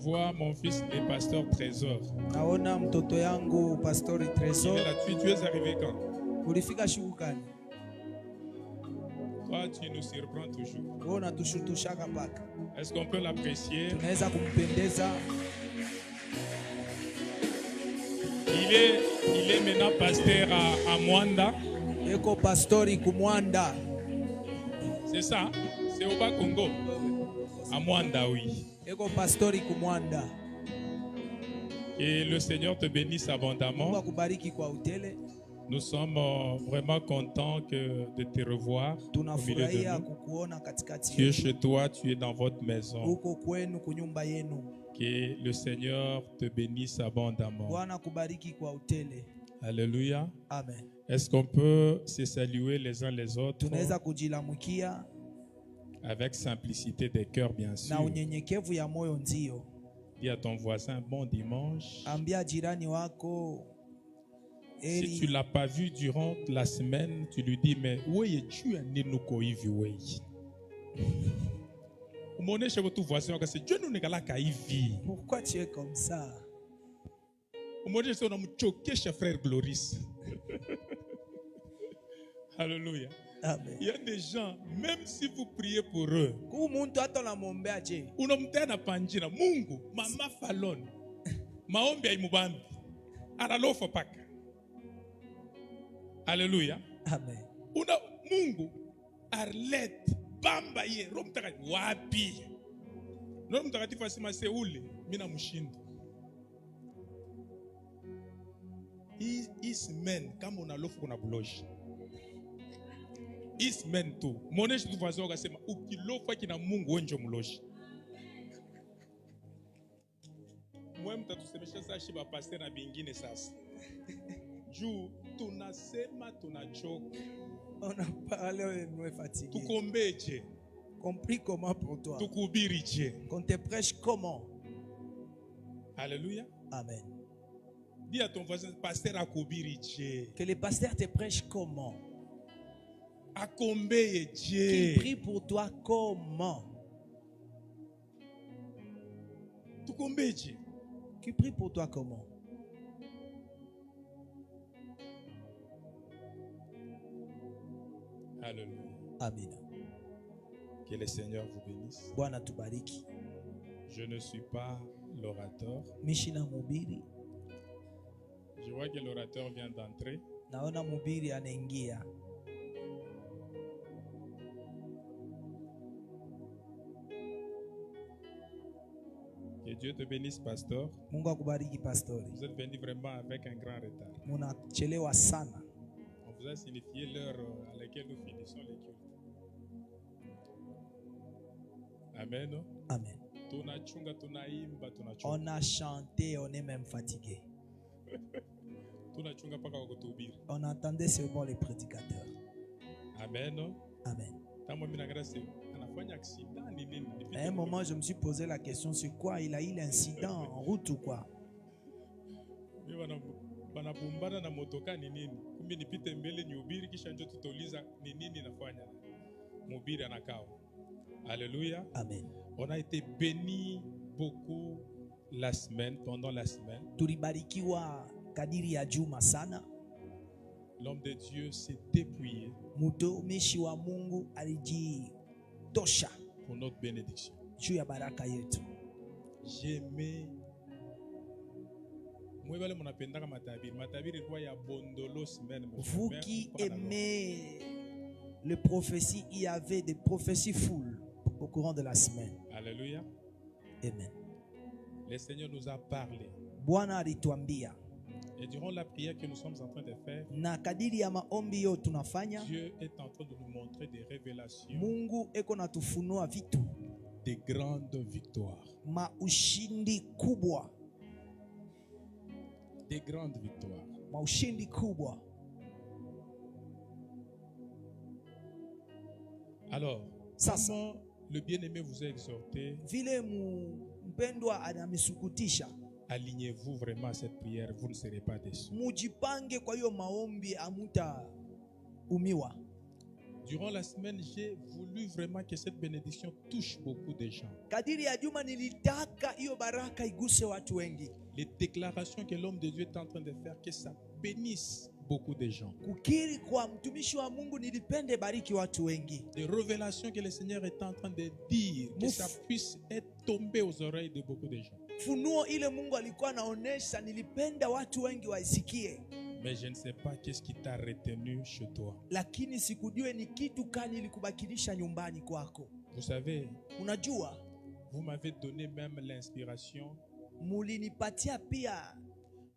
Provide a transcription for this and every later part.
vois mon fils, le pasteur Trésor. Naona mtoto yangu Pastori Trésor. Tu es arrivé quand? Ulifika siku gani? Toi, tu nous surprends toujours. Wewe unatushutushaka paka. Est-ce qu'on peut l'apprécier? Tunaweza kumpendeza. Il est maintenant pasteur à Mwanda. Eko pastori kumwanda. C'est ça? C'est au Bas Congo. À Mwanda, oui. Eko pastori kumwanda. Et le Seigneur te bénisse abondamment. Akubariki kwa utele. Nous sommes vraiment contents de te revoir. Tunafurahia kukuona katikati. Tu es chez toi, tu es dans votre maison. Uko kwenu kunyumba yenu. Que le Seigneur te bénisse abondamment. Bwana kubariki kwa utele. Alléluia. Amen. Est-ce qu'on peut se saluer les uns les autres? Tunaweza kujilamukia avec simplicité des cœurs, bien sûr. Na unyenyekevu ya moyo ndio. Dis à ton voisin bon dimanche. Ambia jirani wako. Si tu ne l'as pas vu durant la semaine, tu lui dis, mais où es-tu? Pourquoi tu es comme ça? Frère Gloris. Alléluia. Amen. Il y a des gens, même si vous priez pour eux, unamtena panjina Mungu mama falon maombi aimubambi analofa paka. Alléluia. Amen. Una Mungu Arlet bamba ye Roho Mtakatifu wapi? Roho Mtakatifu asema seule mina mshindo. Is men kama unalofa kuna buloshi. Is men tu. Moneshi tu fazo akasema ukilofa kina Mungu wenjo mloshi. Mwe mtatusemesha sasa shiba pastor na bingine sasa. Juu tunasema tunachoka. On a parlé, on est fatigué. Tukombeje. Compris comment pour toi? Tukubirije. Qu'on te prêche comment? Alléluia. Amen. Dis à ton voisin, pasteur akubirije. Que le pasteur te prêche comment? Akombeje. Qu'il prie pour toi comment? Tukombeje. Qu'il prie pour toi comment? Alléluia. Amen. Que le Seigneur vous bénisse. Bwana tubariki. Je ne suis pas l'orateur. Mishina mubiri. Je vois que l'orateur vient d'entrer. Naona mubiri anaingia. Que Dieu te bénisse, pasteur. Mungu akubariki pastori. Vous êtes venu vraiment avec un grand retard. Munachelewa sana. On vous a signifié l'heure à laquelle nous finissons les cultes. Amen. Amen. On a chanté, on est même fatigué. On entendait seulement les prédicateurs. Amen. Amen. À un moment, je me suis posé la question, c'est quoi? Il a eu l'incident en route ou quoi? Banabumbana na motoka ni nini? Kumbe nipite mbele nihubiri kisha ndio tutauliza ni nini nafanya. Mhubiri anakao. Alléluia. Amen. On a été béni beaucoup la semaine, pendant la semaine. Tulibarikiwa kadiri ya juma sana. L'homme de Dieu s'est dépouillé. Mtumishi wa Mungu alijitosha pour notre bénédiction. Juu ya baraka yetu. J'aimais vous qui aimez les prophéties, il y avait des prophéties full au courant de la semaine. Alléluia. Amen. Le Seigneur nous a parlé. Bwana alituambia. Et durant la prière que nous sommes en train de faire, na kadiri ya maombi yo tunafanya, Dieu est en train de nous montrer des révélations. Mungu eko natufunua vitu. Des grandes victoires. Maushindi kubwa. Des grandes victoires. Maushindi kubwa. Alors, comment le bien-aimé vous a exhorté? Vile mpendwa anamisukutisha. Alignez-vous vraiment à cette prière, vous ne serez pas déçus. Mujipange kwa hiyo maombi amuta umiwa. Durant la semaine, j'ai voulu vraiment que cette bénédiction touche beaucoup de gens. Kadiri ya juma nilitaka hiyo baraka iguse watu wengi. Les déclarations que l'homme de Dieu est en train de faire, que ça bénisse beaucoup de gens. Kukiri kwa mtumishi wa Mungu nilipende bariki watu wengi. Les révélations que le Seigneur est en train de dire, que ça puisse être tombé aux oreilles de beaucoup de gens. Funuo ile Mungu alikuwa anaonesha nilipenda watu wengi waisikie. Mais je ne sais pas qu'est-ce qui t'a retenu chez toi. Lakini sikujue ni kitu kani ilikubakilisha nyumbani kwako. Vous savez, unajua, vous m'avez donné même l'inspiration. Mulinipatia pia.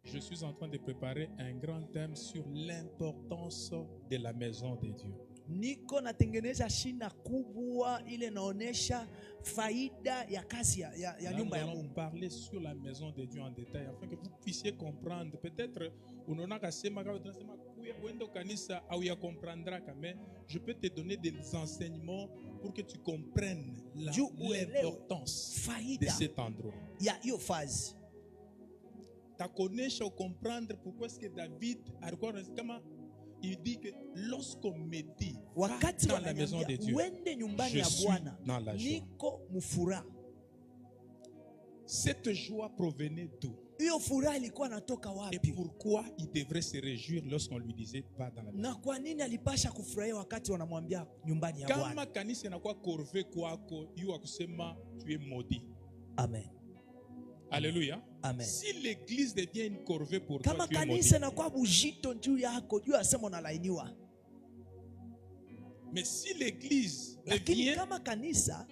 Je suis en train de préparer un grand thème sur l'importance de la maison de Dieu. Niko natengeneza shina kubwa ile naonesha faida ya kazi ya nyumba ya Mungu. Nous allons parler sur la maison de Dieu en détail afin que vous puissiez comprendre. Peut-être unaona kasema kama tunasema uende kanisa au ya comprendra mais je peux te donner des enseignements pour que tu comprennes l'importance de cet endroit. Ya hiyo fazi. Takonesha comprendre pourquoi est-ce que David alikuwa kama il dit que lorsqu'on me dit wakati dans la maison de Dieu, wende nyumbani ya Bwana, niko mufura. Cette joie provenait d'où? Hiyo furaha ilikuwa natoka wapi? Et pourquoi il devrait se réjouir lorsqu'on lui disait pas dans la maison? Na kwa nini alipasha kufurahia wakati wanamwambia nyumbani ya Bwana? Kama kanisa inakuwa corvée kwako, yu akusema tu es maudit. Amen. Alléluia. Amen. Si l'église devient une corvée pour toi, kama tu es maudit. kanisa inakuwa bujito juu yako, juu asema unalainiwa. Mais si l'église lakini devient kama kanisa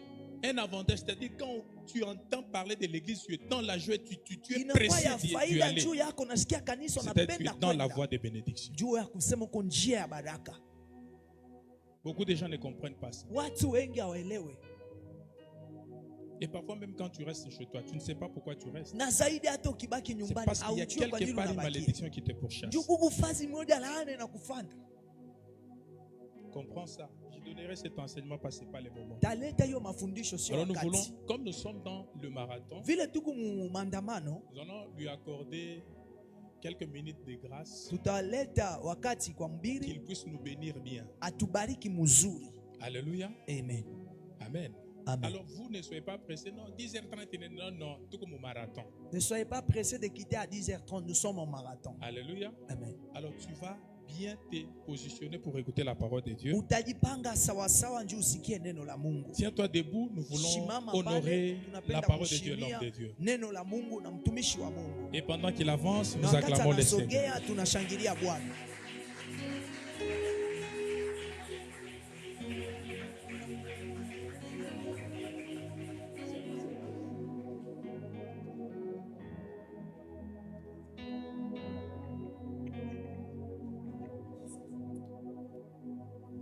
un avantage, c'est-à-dire quand tu entends parler de l'église, tu es dans la joie, tu es pressé d'y aller. C'est-à-dire tu es dans la voie de bénédiction. Beaucoup de gens ne comprennent pas ça. Et parfois même quand tu restes chez toi, tu ne sais pas pourquoi tu restes. C'est parce qu'il y a quelque part une malédiction qui te pourchasse. Comprends ça. Je donnerai cet enseignement parce que ce n'est pas le moment. Alors nous voulons, comme nous sommes dans le marathon, nous allons lui accorder quelques minutes de grâce, qu'il puisse nous bénir bien. Alléluia. Amen. Amen. Amen. Alors vous ne soyez pas pressés, non, 10h30, non, tout comme au marathon. Ne soyez pas pressés de quitter à 10h30, nous sommes au marathon. Alléluia. Amen. Alors tu vas bien te positionner pour écouter la parole de Dieu. Tiens-toi debout, nous voulons honorer la parole de Dieu, l'homme de Dieu. Et pendant qu'il avance, nous acclamons le Seigneur.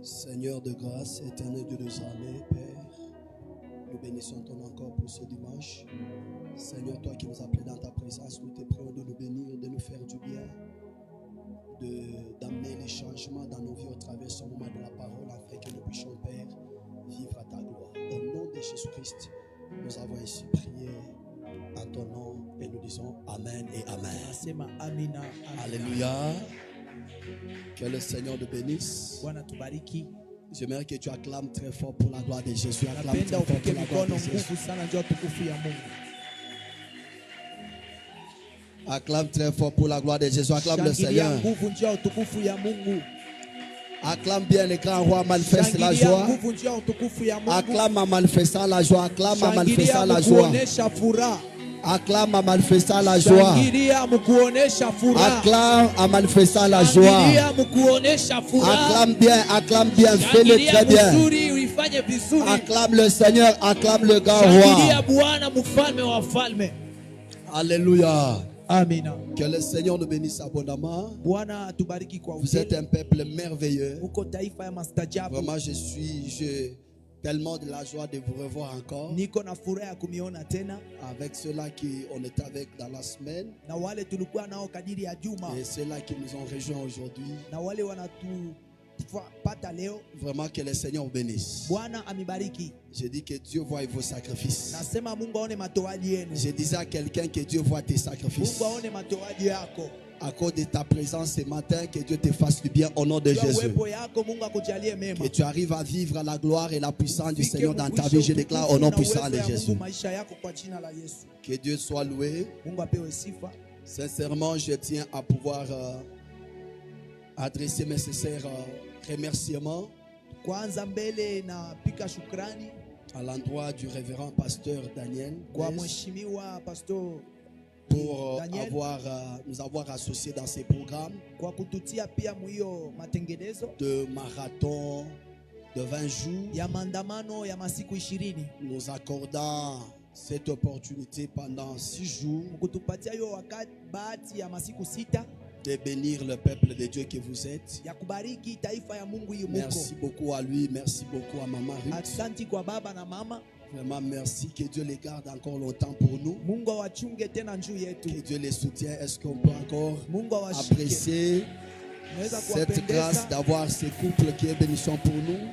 Seigneur de grâce, éternel Dieu des armées, Père, nous bénissons ton nom encore pour ce dimanche. Seigneur, toi qui nous as appelés dans ta présence, nous te prions de nous bénir, de nous faire du bien, d'amener les changements dans nos vies au travers de ce moment de la parole, afin que nous puissions, Père, vivre à ta gloire. Au nom de Jésus-Christ, nous avons ainsi prié à ton nom et nous disons Amen et Amen. Alléluia. Que le Seigneur te bénisse. J'aimerais que tu acclames très fort pour la gloire de Jésus. Acclame très fort pour la gloire de Jésus. Acclame très fort pour la gloire de Jésus. Acclame le Seigneur. Acclame bien le grand roi, manifeste la joie. Acclame en manifestant la joie. Acclame en manifestant la joie. Acclame en manifestant la joie. Acclame en manifestant la joie. Acclame bien, fais-le très bien. Acclame le Seigneur, acclame le grand roi. Alléluia. Amen. Que le Seigneur nous bénisse abondamment. Vous êtes un peuple merveilleux. Vraiment, j'ai tellement de la joie de vous revoir encore. Avec ceux-là qui on était avec dans la semaine. Et ceux-là qui nous ont rejoints aujourd'hui. Vraiment que le Seigneur vous bénisse. Je dis que Dieu voit vos sacrifices. Je disais à quelqu'un que Dieu voit tes sacrifices. À cause de ta présence ce matin, que Dieu te fasse du bien au nom de Jésus. Que tu arrives à vivre à la gloire et la puissance du Seigneur dans ta vie. Je déclare au nom puissant de Jésus. Que Dieu soit loué. Sincèrement, je tiens à pouvoir adresser mes sincères remerciements à l'endroit du révérend pasteur Daniel pour nous avoir associés dans ces programmes de marathon de 20 jours, nous accordant cette opportunité pendant 6 jours de bénir le peuple de Dieu que vous êtes. Merci beaucoup à lui, merci beaucoup à Maman Ruth. Vraiment merci, que Dieu les garde encore longtemps pour nous. Que Dieu les soutienne. Est-ce qu'on peut encore apprécier cette grâce d'avoir ce couple qui est bénédiction pour nous?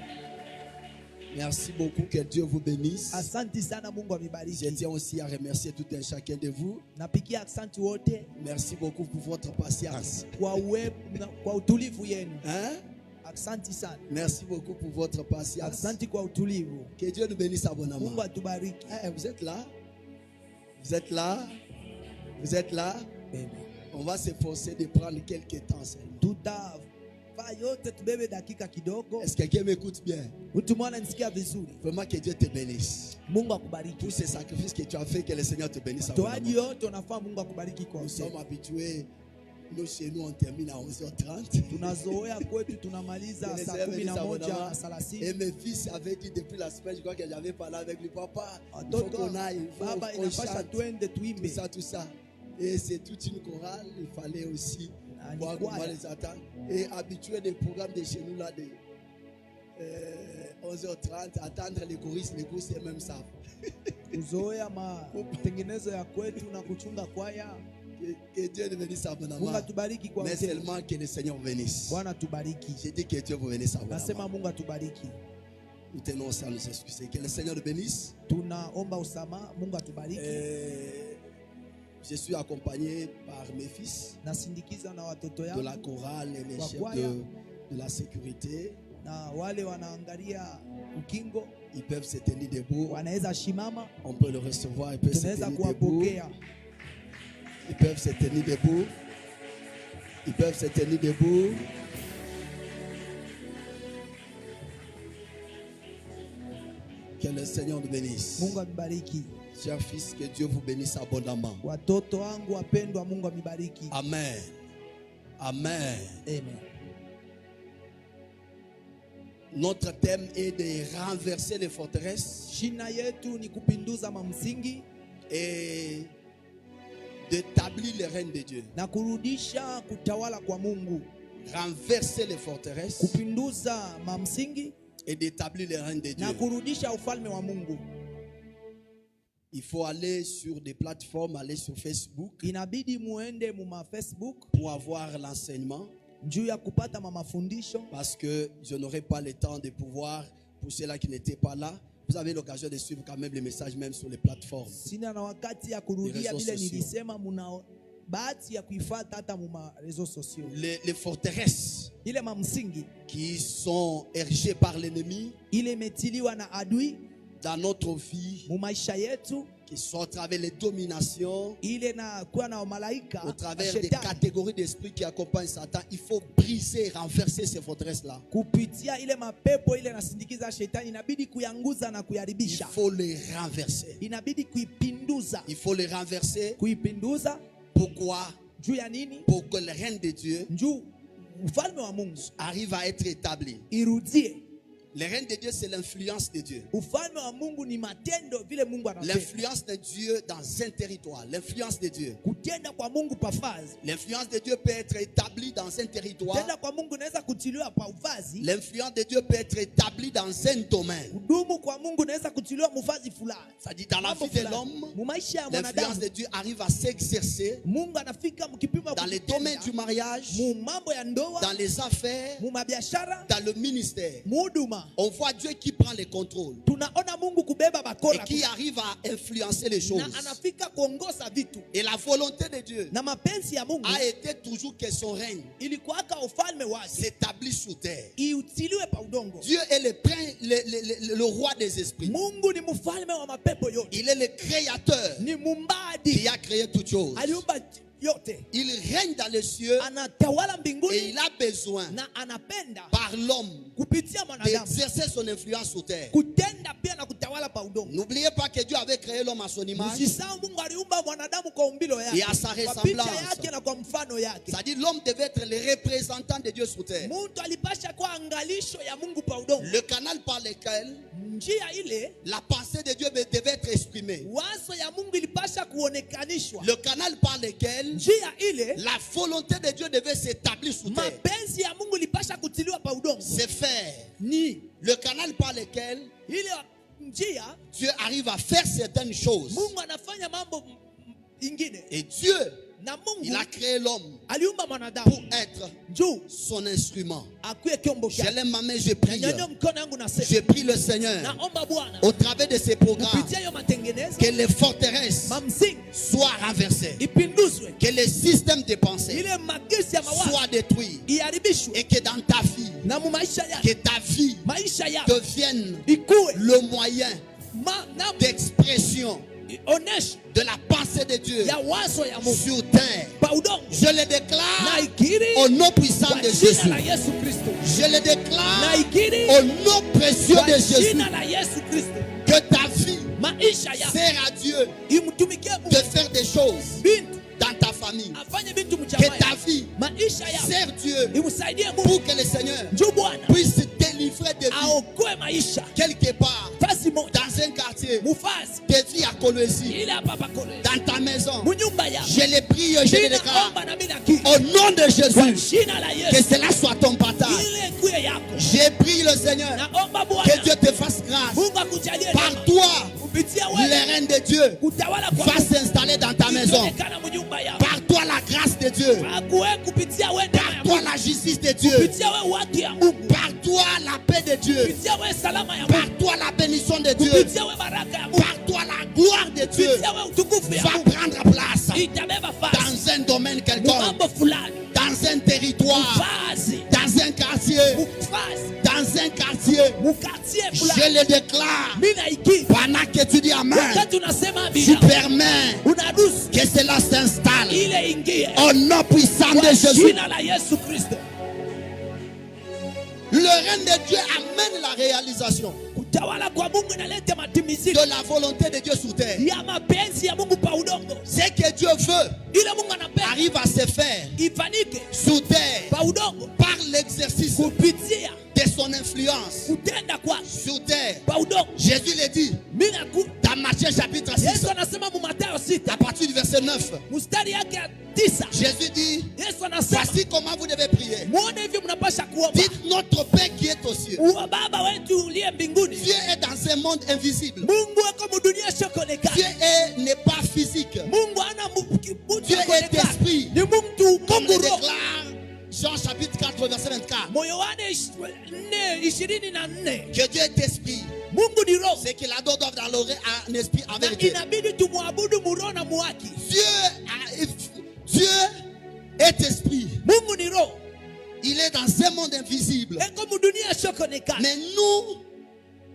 Merci beaucoup, que Dieu vous bénisse. Je tiens aussi à remercier tout un chacun de vous. Merci beaucoup pour votre patience. Merci beaucoup pour votre patience. Que Dieu nous bénisse abondamment. Vous êtes là? Vous êtes là? Vous êtes là? On va s'efforcer de prendre quelques temps seulement. Est-ce que quelqu'un m'écoute bien? Vraiment, que Dieu te bénisse. Tous ces sacrifices que tu as fait, que le Seigneur te bénisse. Nous sommes habitués. Nous, chez nous, on termine à 11h30. Et mes fils avaient dit depuis la semaine, je crois que j'avais parlé avec lui, papa, il faut qu'on aille, il faut qu'on chante, tout ça. Et c'est toute une chorale, il fallait aussi voir comment les attendre. Et habitué des programmes de chez nous là, de 11h30, attendre les choristes eux-mêmes savent. Que Dieu nous bénisse abondamment. Mais seulement que le Seigneur vous bénisse. J'ai dit que Dieu vous bénisse abondamment. Nous tenons ça à nous excuser. Que le Seigneur nous bénisse. Je suis accompagné par mes fils de la chorale et les chefs de la sécurité. Ils peuvent se tenir debout. On peut le recevoir. Ils peuvent se tenir debout. Ils peuvent se tenir debout. Ils peuvent se tenir debout. Que le Seigneur nous bénisse. Chers fils, que Dieu vous bénisse abondamment. Amen. Amen. Notre thème est de renverser les forteresses et d'établir le règne de Dieu. Renverser les forteresses et d'établir le règne de Dieu. Il faut aller sur des plateformes, aller sur Facebook pour avoir l'enseignement. Parce que je n'aurai pas le temps de pouvoir, pour ceux-là qui n'étaient pas là, vous avez l'occasion de suivre quand même les messages même sur les plateformes. Les forteresses qui sont érigées par l'ennemi dans notre vie, qui sont à travers les dominations, au travers des catégories d'esprit qui accompagnent Satan, il faut briser et renverser ces forteresses-là. Il faut les renverser. Il faut les renverser. Pourquoi? Pour que le règne de Dieu arrive à être établi. Le règne de Dieu, c'est l'influence de Dieu. L'influence de Dieu dans un territoire. L'influence de Dieu. L'influence de Dieu peut être établie dans un territoire. L'influence de Dieu peut être établie dans un domaine. Ça dit dans la vie de l'homme, l'influence de Dieu arrive à s'exercer dans les domaines du mariage, dans les affaires, dans le ministère. on voit Dieu qui prend les contrôles tunaona Mungu kubeba et bakora qui arrive à influencer les choses. na anafika kuongoza vitu. Et la volonté de Dieu Na mapenzi ya Mungu a été toujours que son règne ilikuwaka ufalme wake s'établisse sur terre. iutiliwe pa udongo. Dieu est le roi des esprits. Mungu ni mfalme wa mapepo yote. Il est le créateur Ni mumbadi. qui a créé toutes choses. Aliumba yote. Il règne dans les cieux Anatawala et mbinguni il a besoin na anapenda par l'homme kupitia mwanadamu d'exercer son influence sur terre. kutenda pia na kutawala pa udongo. N'oubliez pas que Dieu avait créé l'homme à son image. Usisahau Mungu aliumba mwanadamu kwa umbilo yake. Et à sa Kwa picha ressemblance. yake na kwa mfano yake. C'est-à-dire l'homme devait être le représentant de Dieu sur terre. Mtu alipasha kuwa angalisho ya Mungu pa udongo. Le canal par lequel Njia ile la pensée de Dieu devait être exprimée. wazo ya Mungu ilipasha kuonekanishwa. Le canal par lequel Njia ile la volonté de Dieu devait s'établir sur terre. mapenzi ya Mungu ilipasha kutiliwa pa udongo. C'est faire. Ni Le canal par lequel ile njia Dieu arrive à faire certaines choses. Mungu anafanya mambo ingine. Et Dieu, Na Mungu il a créé l'homme aliumba pour mwanadamu être juu son instrument. akuwe kyombo Je chake. lève ma main, je prie. Nyanyua mkono yangu nasema, Je prie le Seigneur naomba Bwana au travers de ces programmes kupitia hiyo matengenezo que les forteresses mamsingi soient renversées, ipinduzwe, que les systèmes de pensée ile magesi ya mawazo soient détruits iharibishwe, et que dans ta vie, na mu maisha que yake, ta vie maisha yake devienne ikuwe le moyen na d'expression onesho de la pensée de Dieu ya wazo ya Mungu sur terre. pa udongo. Je le Na déclare ikiri au nom puissant kwa de jina Jésus. la Yesu Kristo. Je le Na déclare ikiri au nom précieux kwa de Jésus jina la Yesu Kristo. que ta vie Maisha yako sert à Dieu imtumikie de Mungu. faire des choses Bintu dans ta famille. afanye bintu Que mchamaye. ta vie Maisha yako sert Dieu imsaidie Mungu. pour que le Seigneur Njoo Bwana puisse délivrer des vies aokoe maisha quelque part fasi moja dans un quartier, mufasi des vies à Colosie, ile hapa hapa kole dans ta maison. munyumba yako. Je les prie, je les déclare Ninaomba na mimi nakiri au nom de kwa Jésus jina la que Yesu cela soit ton partage. ile kuye yako. J'ai prié le Seigneur Naomba que Bwana Dieu te fasse grâce. Mungu akujalie Par neema. toi, Kupitia le wewe règne de Dieu kutawala kwa va Mungu s'installer dans ta maison. ionekana munyumba yako. Par toi, la grâce de Dieu. Akuwe kupitia wewe neema ya Par toi, Mungu. la justice de Dieu. Kupitia wewe haki ya Mungu. Par toi, la paix de Dieu. Kupitia wewe salama ya Par Mungu. toi, la bénédiction de Dieu. Kupitia wewe baraka ya Mungu. Par toi, la gloire de Dieu Kupitia wewe utukufu ya va Mungu. prendre place Itabeba fasi dans un domaine quelconque, mambo fulani, dans un territoire, fasi dans un quartier, mufasi dans un quartier. mukatie Je fulani. le déclare. Mimi naiki Pendant que tu dis Amen, wakati unasema tu bila permets unaruhusu que cela s'installe ile ingie au nom puissant de kwa Jésus. jina la Yesu Kristo. Le règne de Dieu amène la réalisation Kutawala kwa Mungu inaleta matimiziko de la volonté de Dieu sur terre. ya mapenzi ya Mungu pa udongo. Ce que Dieu veut Ile Mungu anapenda arrive à se faire ifanyike sur terre pa udongo par l'exercice kupitia de son influence kutenda kwa sur terre. pa udongo. Jésus le dit Mimi naku dans Matthieu chapitre 6 Yesu anasema mu Mathayo 6 à partir du verset 9. mstari yake ya 9. Jésus dit, Yesu anasema voici comment vous devez prier. muone hivi mnapasha kuomba. Dites notre Père qui est aux cieux. Uwa Baba wetu uliye mbinguni. Dieu est dans un monde invisible. Mungu ako mudunia shokonekana. Dieu n'est pas physique. Mungu ana Dieu est esprit. ni Mungu Comme le Mungu roho. déclare Jean chapitre 4 verset 24. Yohane 4:24. Que Dieu est esprit. Mungu ni roho. C'est qu'il adore doivent adorer un esprit Na avec Dieu. inabidi tumwabudu muroho na muhaki. Dieu est esprit. Mungu ni roho. Il est dans un monde invisible. Eko mudunia shokonekana. Mais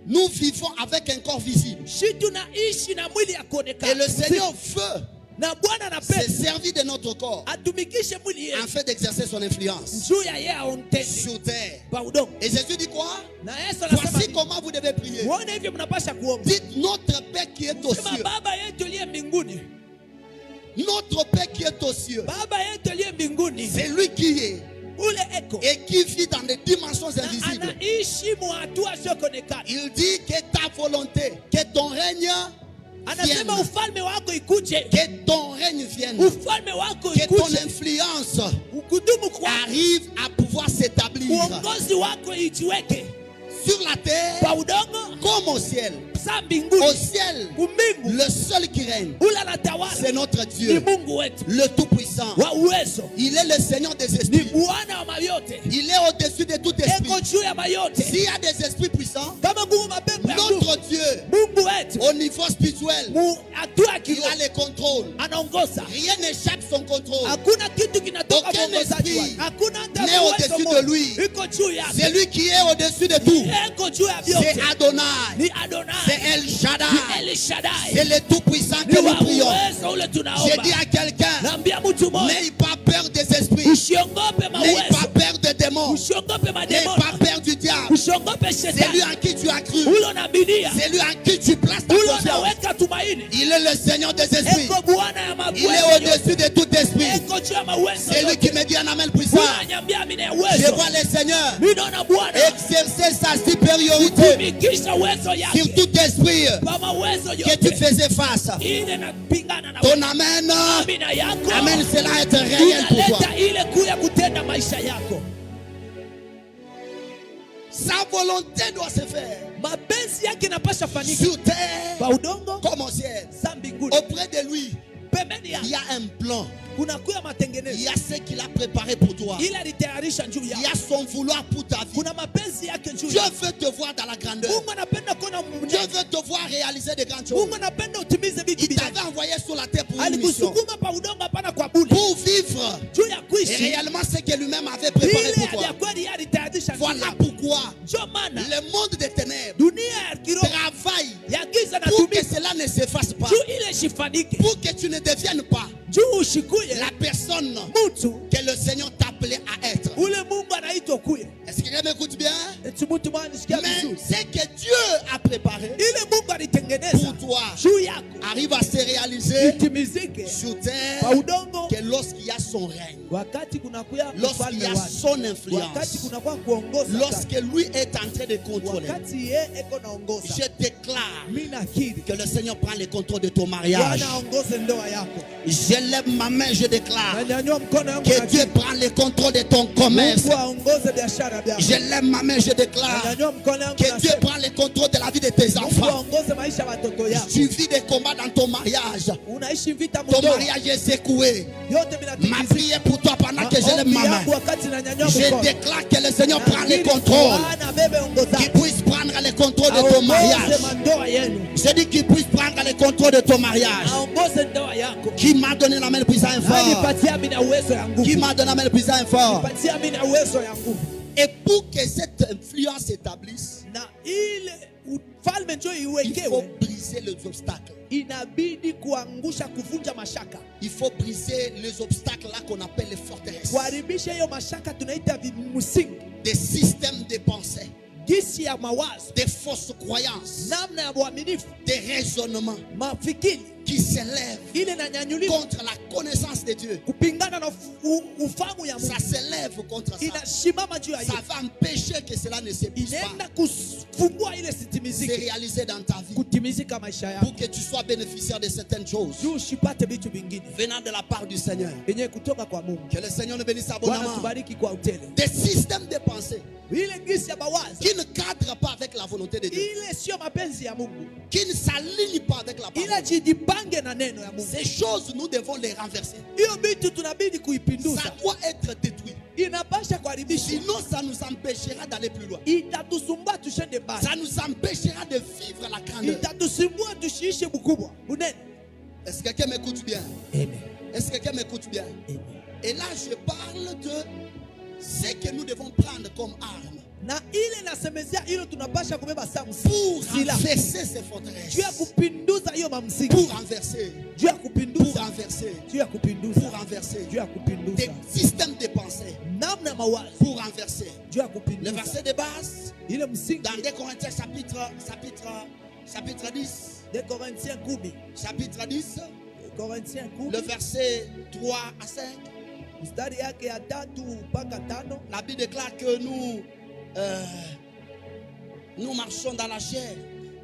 nous vivons avec un corps visible. Shi tunaishi na mwili ya Et kuonekana. le Seigneur veut Na Bwana se anapenda servir de notre corps atumikishe mwili yetu afin d'exercer son influence juu ya yeye aontende sur terre. pa udongo. Et Jésus dit quoi? Na Yesu anasema Voici comment vous devez prier. muone hivi mnapasha kuomba. Dites notre Père qui est aux Sema cieux. Baba yetu aliye mbinguni. Notre Père qui est aux cieux. Baba yetu aliye mbinguni. C'est lui qui est Ule eko et qui vit dans des dimensions na invisibles. anaishi mu hatua siokonekana. Il dit que ta volonté, que ton règne vienne. Anasema ufalme wako ikuje. Que ton règne vienne. Ufalme wako Que ton ikuje. influence Ukudumu kwa arrive à pouvoir s'établir uongozi wako ijiweke sur la terre pa udongo comme au ciel. sa Au mbinguni. ciel, Kumbingu le seul qui règne, ule anatawala c'est notre ni Dieu, Mungu wetu le Tout-Puissant. wa uwezo, Il est le Seigneur des ni esprits. Bwana wa mayote, Il est au-dessus de tout esprit. eko juu ya mayote. S'il y a des esprits puissants, Kama nguvu mapepo ya nguvu, notre Dieu, Mungu wetu au niveau spirituel, mu hatua il kiroho a les contrôles. anaongoza. Rien n'échappe son contrôle. Hakuna kitu kinatoka Aucun mwongozaji esprit wake. Hakuna hata n'est uwezo au-dessus de mmoja lui. iko juu yake. C'est lui qui est au-dessus de tout. Eko juu ya C'est vyote. Adonai. Ni Adonai. C'est El Ni Shaddai. El Shaddai. C'est le Tout-Puissant Ni que nous wa prions. uwezo ule J'ai tunaomba. dit à quelqu'un, Naambia mtu mmoja, n'aie pas peur des esprits. usiogope N'aie pas mawezo. peur des démons. Usiogope N'aie mademoni. pas peur du diable. Usiogope C'est lui shetani. en qui tu as cru. Ule unaaminia. C'est lui en qui tu places ta Ule confiance. unaweka tumaini. Il est le Seigneur des esprits. Eko Bwana ya Il mawezo. est au-dessus de tout esprit. Eko juu ya mawezo. C'est lui qui me dit un amen puissant. Unaniambia mimi na Je uwezo. vois le Seigneur Mimi naona Bwana exercer sa supériorité kutumikisha uwezo sur yake tout esprit kwa mawezo que tu yote. faisais face. Ile napingana na Ton amen, amina yako. amen, cela est réel pour toi. Inaleta ile kuu ya kutenda maisha yako. Sa volonté doit se faire Mapenzi yake napasha fanyika sur terre kwa udongo comme au ciel. za mbinguni. Auprès de lui, Pembeni il yake y a un plan. kuna kuya Il matengenezo. y a ce qu'il a préparé pour toi. Ile alitayarisha juu Il y yako. a son vouloir pour ta vie. Kuna mapenzi yake juu Dieu yako. veut te voir dans la grandeur. Mungu anapenda kuona Dieu mnene. veut te voir réaliser des grandes choses. Mungu anapenda utimize vitu Il vikubwa. t'avait envoyé sur la terre pour une mission. Alikusukuma pa udongo hapana kwa bure. Pour vivre Juu ya et kuishi. réellement ce que lui-même avait préparé Ile pour toi. ya kweli alitayarisha juu Voilà yako. pourquoi Ndio maana le monde des ténèbres dunia ya kiroho travaille ya giza na pour que tumika cela ne s'efface pas. juu ile shifanike, Pour que tu ne deviennes pas juu ushikuye la personne mtu que le Seigneur t'a appelé à être. ule Mungu anaitwa kuye. Est-ce que quelqu'un m'écoute bien? Eti mtu mwana nisikia Mais vizuri. ce que Dieu a préparé Ile Mungu alitengeneza pour toi juu yako arrive à se réaliser itimizike sur kwa terre udongo que lorsqu'il y a son règne, wakati kunakuya lorsqu'il y ufalme a wake, son wakati influence, kunakuwa kuongoza lorsque lui est en train de contrôler. wakati ye eko naongoza. Je déclare Mimi nakiri que le Seigneur prend le contrôle de ton mariage. Bwana aongoze ndoa yako. Je lève ma main, je déclare Nanyanyua mkono yangu que na Dieu prend le contrôle de ton commerce. Mungu aongoze biashara yako. Je lève ma main, je déclare Nanyanyua mkono yangu que na Dieu prend le contrôle de la vie de tes Mungu enfants. aongoze maisha ya watoto yako. Tu vis des combats dans ton mariage. Unaishi vita Ton mdogo. mariage est secoué. Yote Ma vinatikisika. prière pour toi pendant que je lève Maombi ma main. yangu wakati nanyanyua Je mkono. déclare que le Seigneur prend le Nakiri contrôle. Bwana abebe ongoza. Qu'il puisse prendre le contrôle de ton mariage. Aongoze mandoa yenu. Je dis qu'il puisse prendre le contrôle de ton mariage. Aongoze ndoa yako. Qui m'a donné la main le puissant et fort? Nipatia mimi na uwezo ya nguvu. Qui m'a donné la main le puissant et fort? Nipatia mimi na uwezo ya nguvu. Et pour que cette influence s'établisse, Na ile ufalme njoo il faut iwekewe, briser les obstacles. inabidi kuangusha, kuvunja mashaka, Il faut briser les obstacles là qu'on appelle les forteresses. kuharibisha hiyo mashaka tunaita msingi, Des systèmes de pensée, gisi ya mawazo, des fausses croyances, namna ya uaminifu, des raisonnements mafikiri qui s'élèvent ile inanyanyuliwa contre la connaissance de Dieu. kupingana na ufahamu ya Mungu, Ça s'élève contre ça. inasimama juu ya hiyo, Ça va empêcher que cela ne se puisse inaenda pas kufungua ile se sitimizike, réaliser dans ta vie. kutimizika maisha yako, Pour que tu sois bénéficiaire de certaines choses juu usipate vitu vingine venant de la part du Seigneur. yenye kutoka kwa Mungu. Que le Seigneur nous bénisse Bwana abondamment. tubariki kwa utele, Des systèmes de pensée ile gisi ya mawazo qui ne cadrent pas avec la volonté de Dieu, ile sio mapenzi ya Mungu, qui ne s'alignent pas avec la ila parole. jipange na neno ya Mungu. Ces choses, nous devons les renverser. Hiyo vitu tunabidi Ça kuipinduza, doit être détruit. inapasha kuharibishwa, Sinon, ça nous empêchera d'aller plus loin. itatusumbua tushende mbali, Ça nous empêchera de vivre la grandeur. itatusumbua tushiishe bukubwa bunene. Est-ce que quelqu'un m'écoute bien? Amen. Est-ce que quelqu'un m'écoute bien? Amen. Et là, je parle de ce que nous devons prendre comme arme Na ile nasemezea ile tunapasha kubeba saa pour sila renverser ces juu ya forteresses. kupinduza hiyo mamsingi, Pour renverser. juu ya Pour kupinduza, renverser. juu ya kupinduza, Pour renverser. juu ya Des kupinduza systèmes de pensée. namna ya mawazo, Pour renverser. juu ya Le kupinduza verset de base, ile msingi. dans 2 Corinthiens chapitre 10, De Corinthiens 10, chapitre 10, Corinthiens le 10 verset 3 à 5, mstari yake ya 3 mpaka 5. la Bible déclare que nous marchons dans la chair.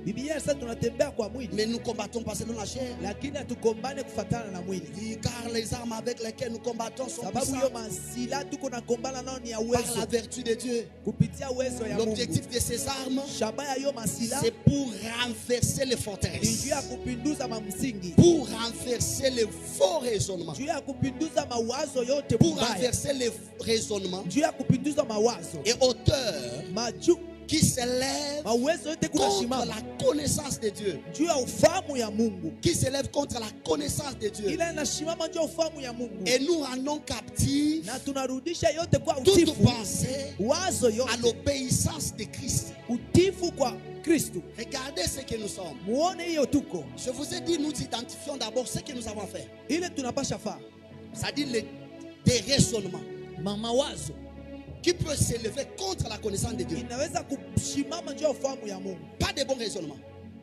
Biblia inasema tunatembea kwa mwili, mais nous combattons pas selon la chair. lakini hatukombane kufatana na mwili. Car les armes avec lesquelles nous combattons sont Sababu puissantes hiyo masila tuko na kombana nao ni ya par uwezo, la vertu de Dieu. kupitia uwezo ya Mungu. L'objectif de ces armes, Shabaha ya hiyo masila c'est pour renverser les ni forteresses, juu ya kupinduza mamsingi, pour renverser les faux raisonnements, juu ya kupinduza mawazo yote pour mbaya, renverser les raisonnements juu ya kupinduza mawazo et hauteurs maju qui s'élèvent mawezo yote kuna contre shimama la connaissance de Dieu, juu ya ufahamu ya Mungu, qui s'élèvent contre la connaissance de Dieu. ila inashimama juu ya ufahamu ya Mungu, Et nous rendons captifs na tunarudisha yote kwa toute utifu, pensée wazo à yote l'obéissance de Christ. utifu kwa Kristo. Regardez ce que nous sommes. Muone hiyo tuko Je vous ai dit, nous identifions d'abord ce que nous avons fait. ile tunapasha faa C'est-à-dire des raisonnements mawazo qui peuvent s'élever contre la connaissance de Dieu. inaweza kushimama juu ya ufahamu ya Mungu. Pas de bons raisonnements.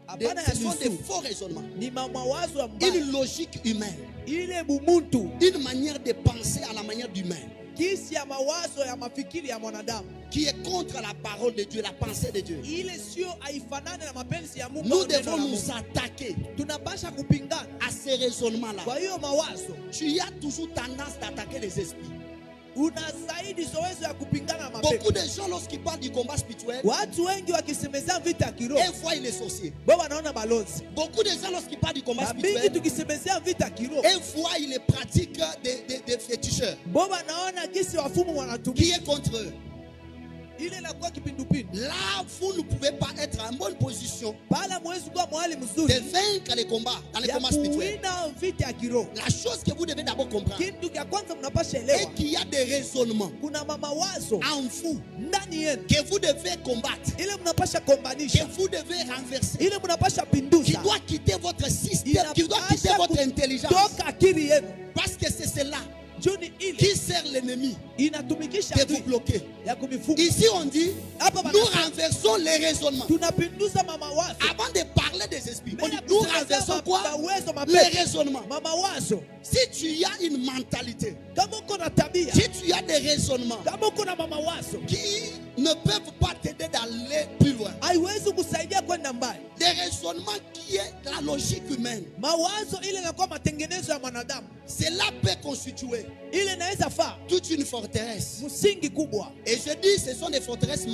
Hapana ya Ce sont des nusu, faux raisonnements. ni mawazo ya mbaya, Une logique humaine. ile bumuntu Une manière de penser à la manière d'humain. kisi ya mawazo ya mafikiri ya mwanadamu, Qui est contre la parole de Dieu, la pensée de Dieu. ile sio haifanane na mapenzi ya Mungu. Nous au neno devons la nous Mungu. attaquer Tunapasha kupingana à ces raisonnements-là. kwa hiyo mawazo. Tu as toujours tendance d'attaquer les esprits. Una zaidi zoezo ya kupingana na mapepo. Beaucoup de gens, lorsqu'ils parlent du combat spirituel, Watu wengi wakisemezea vita ya kiroho ils voient les sorciers. bo wanaona balozi, Beaucoup de gens, lorsqu'ils parlent du combat na mingi spirituel, tukisemezea vita ya kiroho ils voient les pratiques des féticheurs. bo wanaona gisi wafumu Qui wanatumia, est contre eux? ile inakuwa kipindupindu. Là, vous ne pouvez pas être en bonne position Pala mwezi kuwa mahali de mzuri vaincre les combats dans les ya combats spirituels. kuwina vita ya kiroho. La chose que vous devez d'abord comprendre Kitu cha kwanza mnapasha est elewa, qu'il y a des raisonnements kuna mawazo en vous ndani yenu que vous devez combattre, ile mnapasha que kombanisha, vous devez renverser, ile mnapasha qui pinduza, doit quitter votre système, qui doit quitter inapasha votre intelligence. kutoka akili yenu. Parce que c'est cela Juni ile qui sert l'ennemi inatumikisha de adui vous bloquer. ya kumifunga. Ici, on dit, Hapa nous bana renversons les raisonnements. tunapinduza mawazo. Avant de parler des esprits, on dit, Mbele ya nous kusemezea renversons quoi? mawazo Les mapepo, raisonnements. mawazo. Si tu as une mentalité, Kama uko na tabia, si tu as des raisonnements kama uko na mawazo, qui ne peuvent pas t'aider d'aller plus loin, haiwezi kusaidia kwenda mbali. des raisonnements qui est la logique humaine, Mawazo ile inakuwa matengenezo ya mwanadamu, cela peut constituer ile inaweza faa toute une forteresse. msingi kubwa. Et je dis, ce sont des forteresses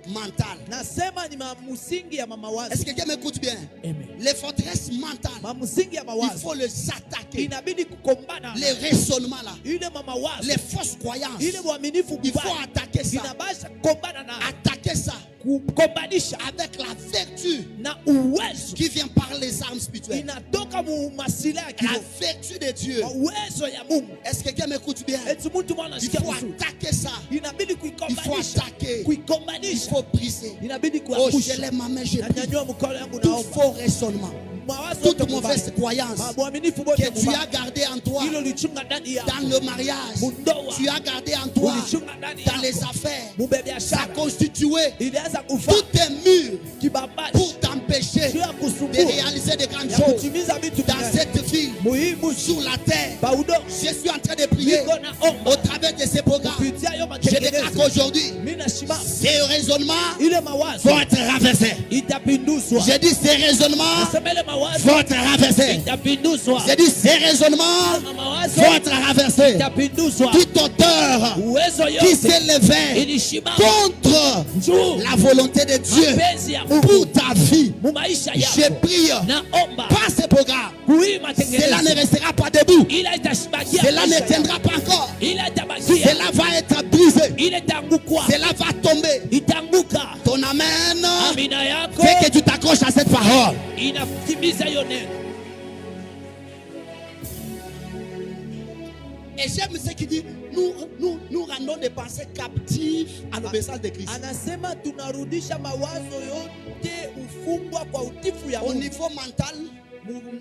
mentales. Nasema ni msingi ya mawazo. Est-ce que quelqu'un m'écoute bien? Amen. Les forteresses mentales, Msingi ya il mawazo faut les attaquer. inabidi kukombana Les raisonnements là, ile mawazo, les fausses croyances, ile uaminifu il faut mbaya attaquer ça. inabasha kukombana na Attaquer ça kukombanisha avec la vertu na uwezo qui vient par les armes spirituelles. inatoka mu masila ya La kiroho, vertu de Dieu. uwezo ya Mungu. Est-ce que quelqu'un m'écoute bien? Eti mtu mwana Il sikia faut vizuri, attaquer ça. inabidi Il faut kuikombanisha, attaquer. Il kuikombanisha, faut briser. inabidi Oh, je kuangusha. lève ma main, je Na prie. nyanyua mkono yangu Tout naomba faux raisonnement, mawazo toute yote mauvaise mabaya, croyance mwaminifu bote que tu mubaya, as gardé en toi hilo lichunga ndani yako, dans le mariage, mundoa tu as gardé en toi ulichunga ndani dans les yako, affaires, mube ça a biashara constitué ilianza kufa tout un mur kibabati pour t'empêcher juu ya de kusumbua réaliser de grandes ya choses kutimiza vitu dans duniani. cette vie, Muhimu sur la terre. pa udongo, Je suis en train de prier niko naomba au travers de ces programmes. kupitia hiyo Je déclare matengenezo, qu'aujourd'hui, mimi nashimama ces raisonnements ile mawazo vont être renversés. itapinduzwa. Je dis ces raisonnements Nasema ile mawazo vont être renversés. itapinduzwa. Je dis ces raisonnements Ile mawazo vont être renversés. itapinduzwa. Toute auteur Uwezo qui yote s'élevait ilishimama contre juu la volonté de Dieu mapenzi ya pour Mungu ta vie, mu maisha je yako. prie Naomba par ces programmes. kuhii Cela matengenezo ne restera pas debout. ila itashibakia Cela ne maisha yako. tiendra pas encore. Ila itabakia, Cela va être brisé. ila itaangukwa, Cela va tomber. itaanguka. Ton amen Amina yako fait que tu t'accroches à cette parole. inatimiza hiyo neno. Et j'aime ce qu'il dit. Nous rendons des pensées captives à l'obéissance de Christ. Anasema tunarudisha mawazo yote ufungwa kwa utifu ya Au Mungu. niveau mental,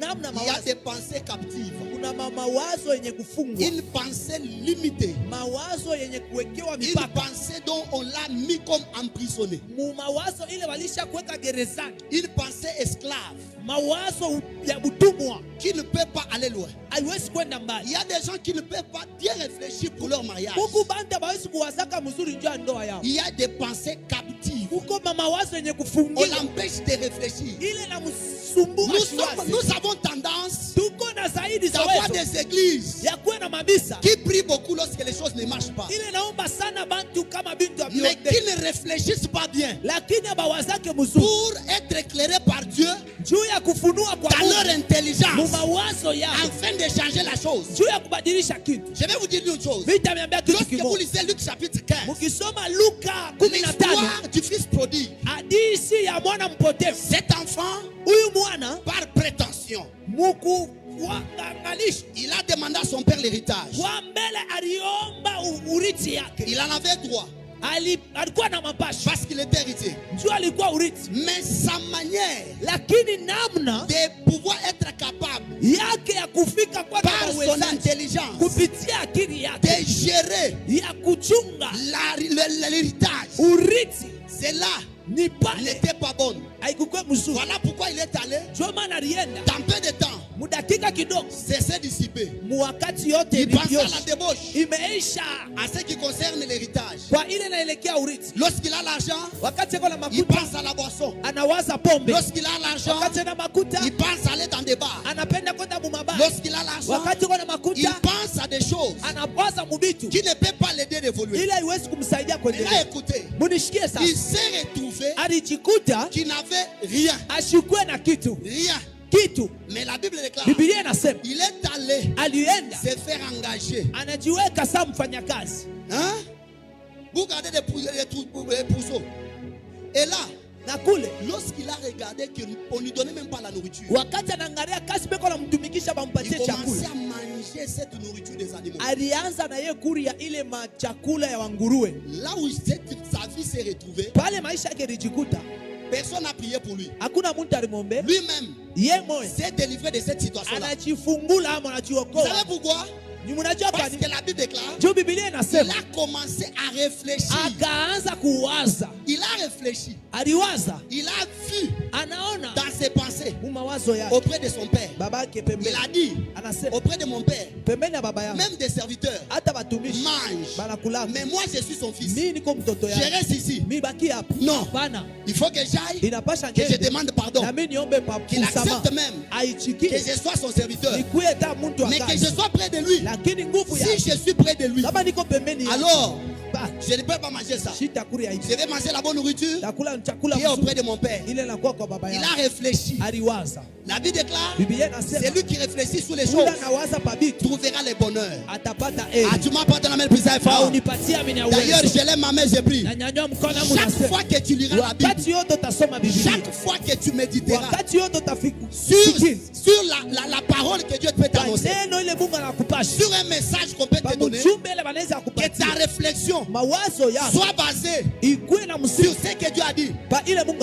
Namna il y a mawazo, des pensées captives. kuna mawazo yenye kufungwa, Une pensée limitée. mawazo yenye kuwekewa Une mipaka, pensée dont on l'a mis comme emprisonné. mu mawazo ile walisha kuweka gerezani, Une pensée esclave mawazo ya butumwa qui ne peut pas aller loin. haiwezi kwenda Il mbali. y a des gens qui ne peuvent pas bien réfléchir pour leur mariage. Mungu banda hawezi kuwazaka mzuri njoo ya ndoa yao. Il y a des pensées captives captive. On On l'empêche de réfléchir. Nous avons tendance d'avoir des églises qui prient beaucoup lorsque les choses ne marchent pas, mais qui ne réfléchissent pas bien pour être éclairés par Dieu dans leur intelligence afin de changer la chose. Je vais vous dire une chose. Lorsque vous lisez Luc chapitre 15, l'histoire du fils prodigue, cet enfant, par prétention, il a demandé à son père l'héritage. Il en avait droit parce qu'il était héritier. Mais sa manière de pouvoir être capable par son intelligence de gérer l'héritage, cela n'était pas bonne. Voilà pourquoi il est allé dans peu de temps cesser dissiper. Il pense à la débauche, à ce qui concerne l'héritage. Lorsqu'il a l'argent, il pense à la boisson. Lorsqu'il a l'argent, il pense à aller dans des bars. Lorsqu'il a l'argent, il pense à des choses qui ne peuvent pas l'aider d'évoluer. Mais là, écoutez, il s'est retrouvé qu'il n'avait rien. Rien. Mais la Bible déclare, il est allé se faire engager. Hein? Vous regardez les pourceaux. Et là, lorsqu'il a regardé qu'on ne lui donnait même pas la nourriture, il commençait à manger cette nourriture des animaux. Là où sa vie s'est retrouvée, personne n'a prié pour lui. Lui-même s'est délivré de cette situation-là. Vous savez pourquoi? Parce que la Bible déclare, il a commencé à réfléchir. Il a réfléchi. Il a vu dans ses pensées auprès de son père. Il a dit auprès de mon père, même des serviteurs mangent, mais moi je suis son fils. Je reste ici. Non, il faut que j'aille, que je demande pardon, qu'il accepte même que je sois son serviteur, mais que je sois près de lui. Si je suis près de lui, alors je ne peux pas manger ça. Je vais manger la bonne nourriture qui est auprès de mon père. Il a réfléchi. La Bible déclare, c'est lui qui réfléchit sur les choses trouvera le bonheur. Tu m'as pas donné la main plus fort. D'ailleurs, je lève ma main, je prie. Chaque fois que tu liras la Bible, chaque fois que tu méditeras sur la parole que Dieu peut t'annoncer, sur un message qu'on peut te donner, que ta réflexion soit basée sur ce que Dieu a dit.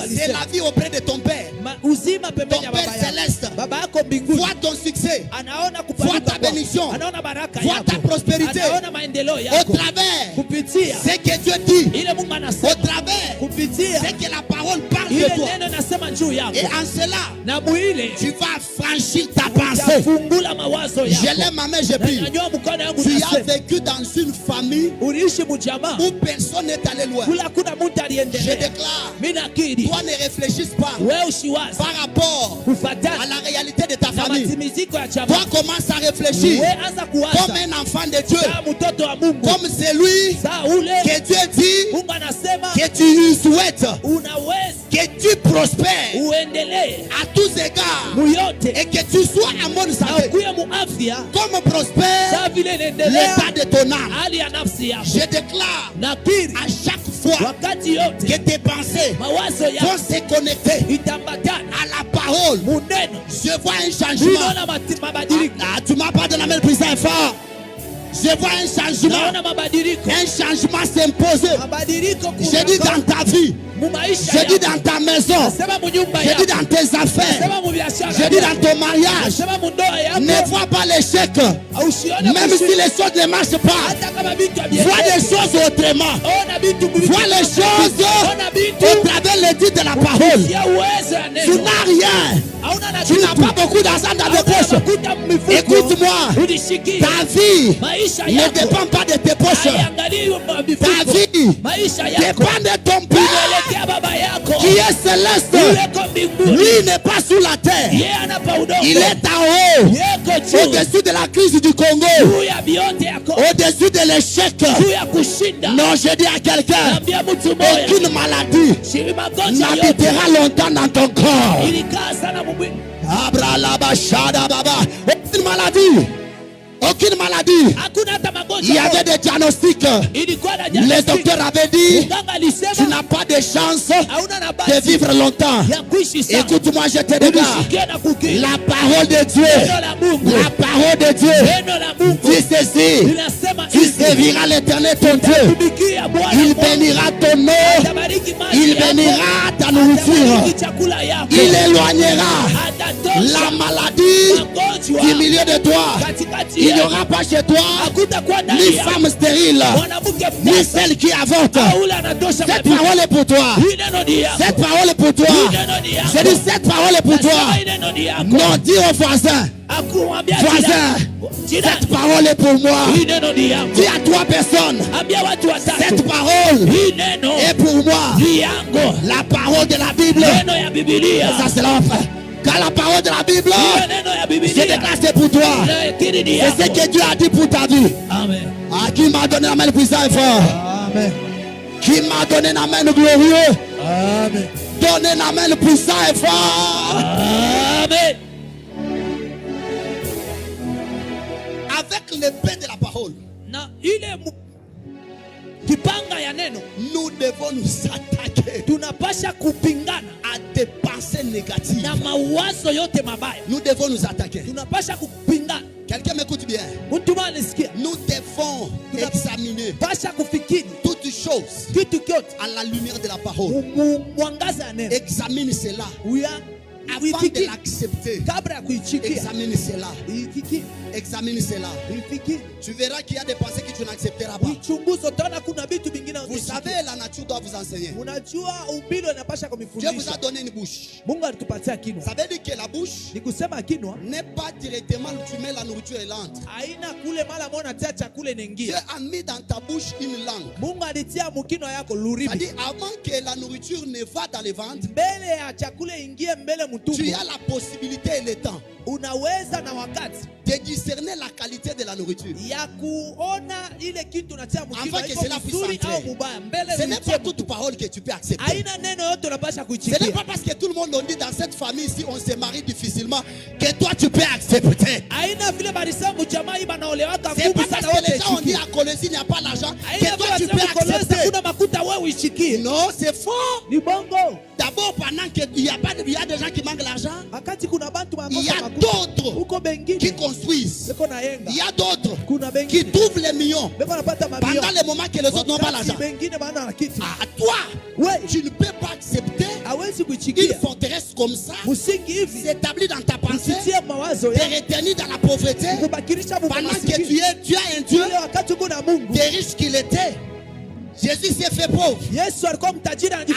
C'est la vie auprès de ton Père. Ton Père céleste voit ton succès, voit ta bénédiction, voit ta prospérité au travers ce que Dieu dit, au travers ce que la parole parle de toi. Et en cela, tu vas franchir ta pensée. Je lève ma main, je prie. Tu as vécu dans une famille où personne n'est allé loin. Je déclare, toi ne réfléchis pas par rapport à la réalité de ta famille. Toi commence à réfléchir comme un enfant de Dieu, comme celui que Dieu dit que tu souhaites, que tu prospères à tous égards et que tu sois en bonne santé, comme prospère l'état de ton âme. Je déclare à chaque fois que tes pensées vont se connecter à la parole, je vois un changement. Tu m'as pas donné la main plus fort. Je vois un changement s'imposer. Je dis dans ta vie, je dis dans ta maison, je dis dans tes affaires, je dis dans ton mariage. Ne vois pas l'échec, même si les choses ne marchent pas. Vois les choses autrement. Vois les choses au travers l'édit de la parole. Tu n'as rien, tu n'as pas beaucoup d'argent dans tes poches. Écoute-moi, ta vie ne dépend pas de tes poches. Ta vie dépend de ton Père. qui est céleste, lui n'est pas sous la terre. Il est en haut, au-dessus de la crise du Congo, au-dessus de l'échec. Non, je dis à quelqu'un, aucune maladie n'habitera longtemps dans ton corps. Aucune maladie. Aucune maladie. Il y avait des diagnostics. Les docteurs avaient dit, tu n'as pas de chance de vivre longtemps. Écoute-moi, je te regarde. La parole de Dieu, la parole de Dieu dit ceci: tu serviras l'Éternel ton Dieu. Il bénira ton eau, il bénira ta nourriture, il éloignera la maladie du milieu de toi. Il n'y aura pas chez toi ni femme stérile, ni celle qui avorte. Cette parole est pour toi. Cette parole est pour toi. Je dis, cette parole est pour toi. Non, dis au voisin: voisin, cette parole est pour moi. Dis à 3 personnes: cette parole est pour moi. La parole de la Bible, ça c'est l'enfer. Quand la parole de la Bible, je déclare, c'est pour toi. C'est ce que Dieu a dit pour ta vie. Amen. Ah, qui m'a donné la main puissante et fort. Amen. Qui m'a donné la main glorieux. Amen. Donnez la main puissante et fort. Amen. Avec l'épée de la parole, nous devons nous attaquer à des pensées négatives. Nous devons nous attaquer. Quelqu'un m'écoute bien. Nous devons examiner toutes choses à la lumière de la parole. Examine cela avant de l'accepter. Examine cela. Examine cela. Tu verras qu'il y a des pensées que tu n'accepteras pas. Vous savez, la nature doit vous enseigner. Dieu vous a donné une bouche. Ça veut dire que la bouche n'est pas directement où tu mets la nourriture et l'entre. Dieu a mis dans ta bouche une langue. C'est-à-dire, avant que la nourriture ne va dans le ventre, tu as la possibilité et le temps de discerner la qualité de la nourriture. Avant que cela puisse entrer. Ce n'est pas toute parole que tu peux accepter. Ce n'est pas parce que tout le monde l'a dit dans cette famille, si on se marie difficilement, que toi tu peux accepter. C'est pas parce que les gens ont dit à Colosse il n'y a pas l'argent que toi tu peux accepter. Non, c'est faux. D'abord, pendant qu'il y a des gens qui manquent l'argent, il y a d'autres qui construisent. Il y a d'autres qui trouvent les millions pendant les moments que les autres n'ont pas l'argent. À toi, tu ne peux pas accepter une forteresse comme ça s'établit dans ta pensée, te retenir dans la pauvreté pendant que tu as un Dieu des riches qu'il était. Jésus s'est fait pauvre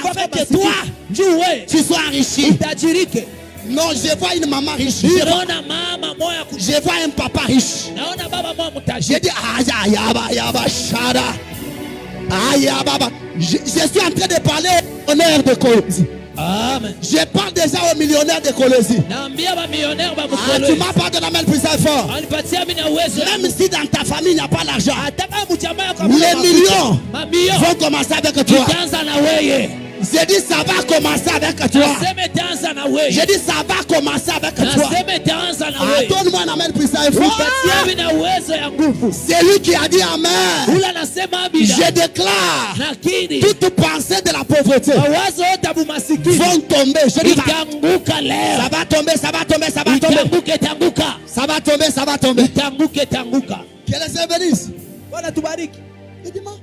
afin que toi tu sois enrichi. Non, je vois une maman riche. Je vois un papa riche. Je dis je suis en train de parler au millionnaire de Colosse. Amen. Je parle déjà aux millionnaires de Colosse. Tu m'as pas donné la main plus fort. Même si dans ta famille il n'y a pas l'argent, les millions vont commencer avec toi. J'ai dit ça va commencer avec toi. J'ai dit ça va commencer avec toi. Donne-moi la main puissante fort. C'est lui qui a dit amen. Je déclare toute pensée de la pauvreté vont tomber. Je dis ça va tomber, ça va tomber, ça va tomber. Ça va tomber, ça va tomber. Que les Seigneur bénisse. Et dis-moi.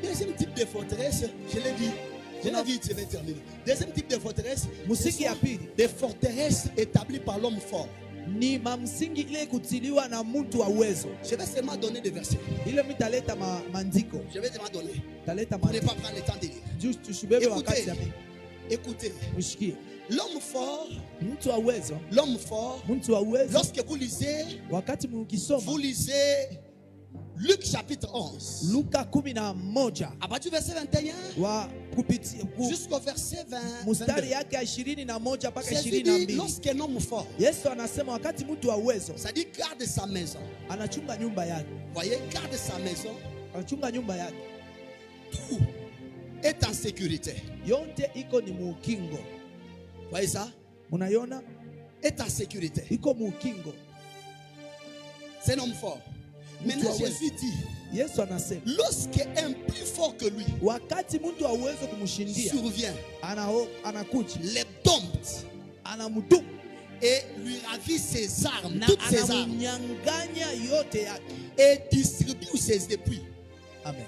Deuxième type de forteresse, je l'ai dit, je vais terminer. Deuxième type de forteresse, des forteresses établies par l'homme fort. Je vais seulement donner des versets. Je vais seulement donner. Pour ne pas prendre le temps de lire. Écoutez. L'homme fort, lorsque vous lisez Luc chapitre 11. Luka 11 À partir du verset 21 wa kupitia jusqu'au verset 20. mstari yake 21 mpaka C'est dit, 22. lorsqu'un homme fort, Yesu anasema wakati mtu wa uwezo ça dit garde sa maison. anachunga nyumba yake, Voyez, garde sa maison. anachunga nyumba yake, Tout est en sécurité. yote iko ni muukingo. Voyez ça? Munaiona Est en sécurité. iko muukingo. C'est un homme fort. Maintenant, Mtu wa Jésus dit, Yesu anasema lorsqu'un plus fort que lui wakati mtu wa uwezo kumshindia survient, anakuja, les dompte anamdumu et lui ravit ses armes, na toutes ses armes, anamnyang'anya yote yake. et distribue ses dépouilles. Amen.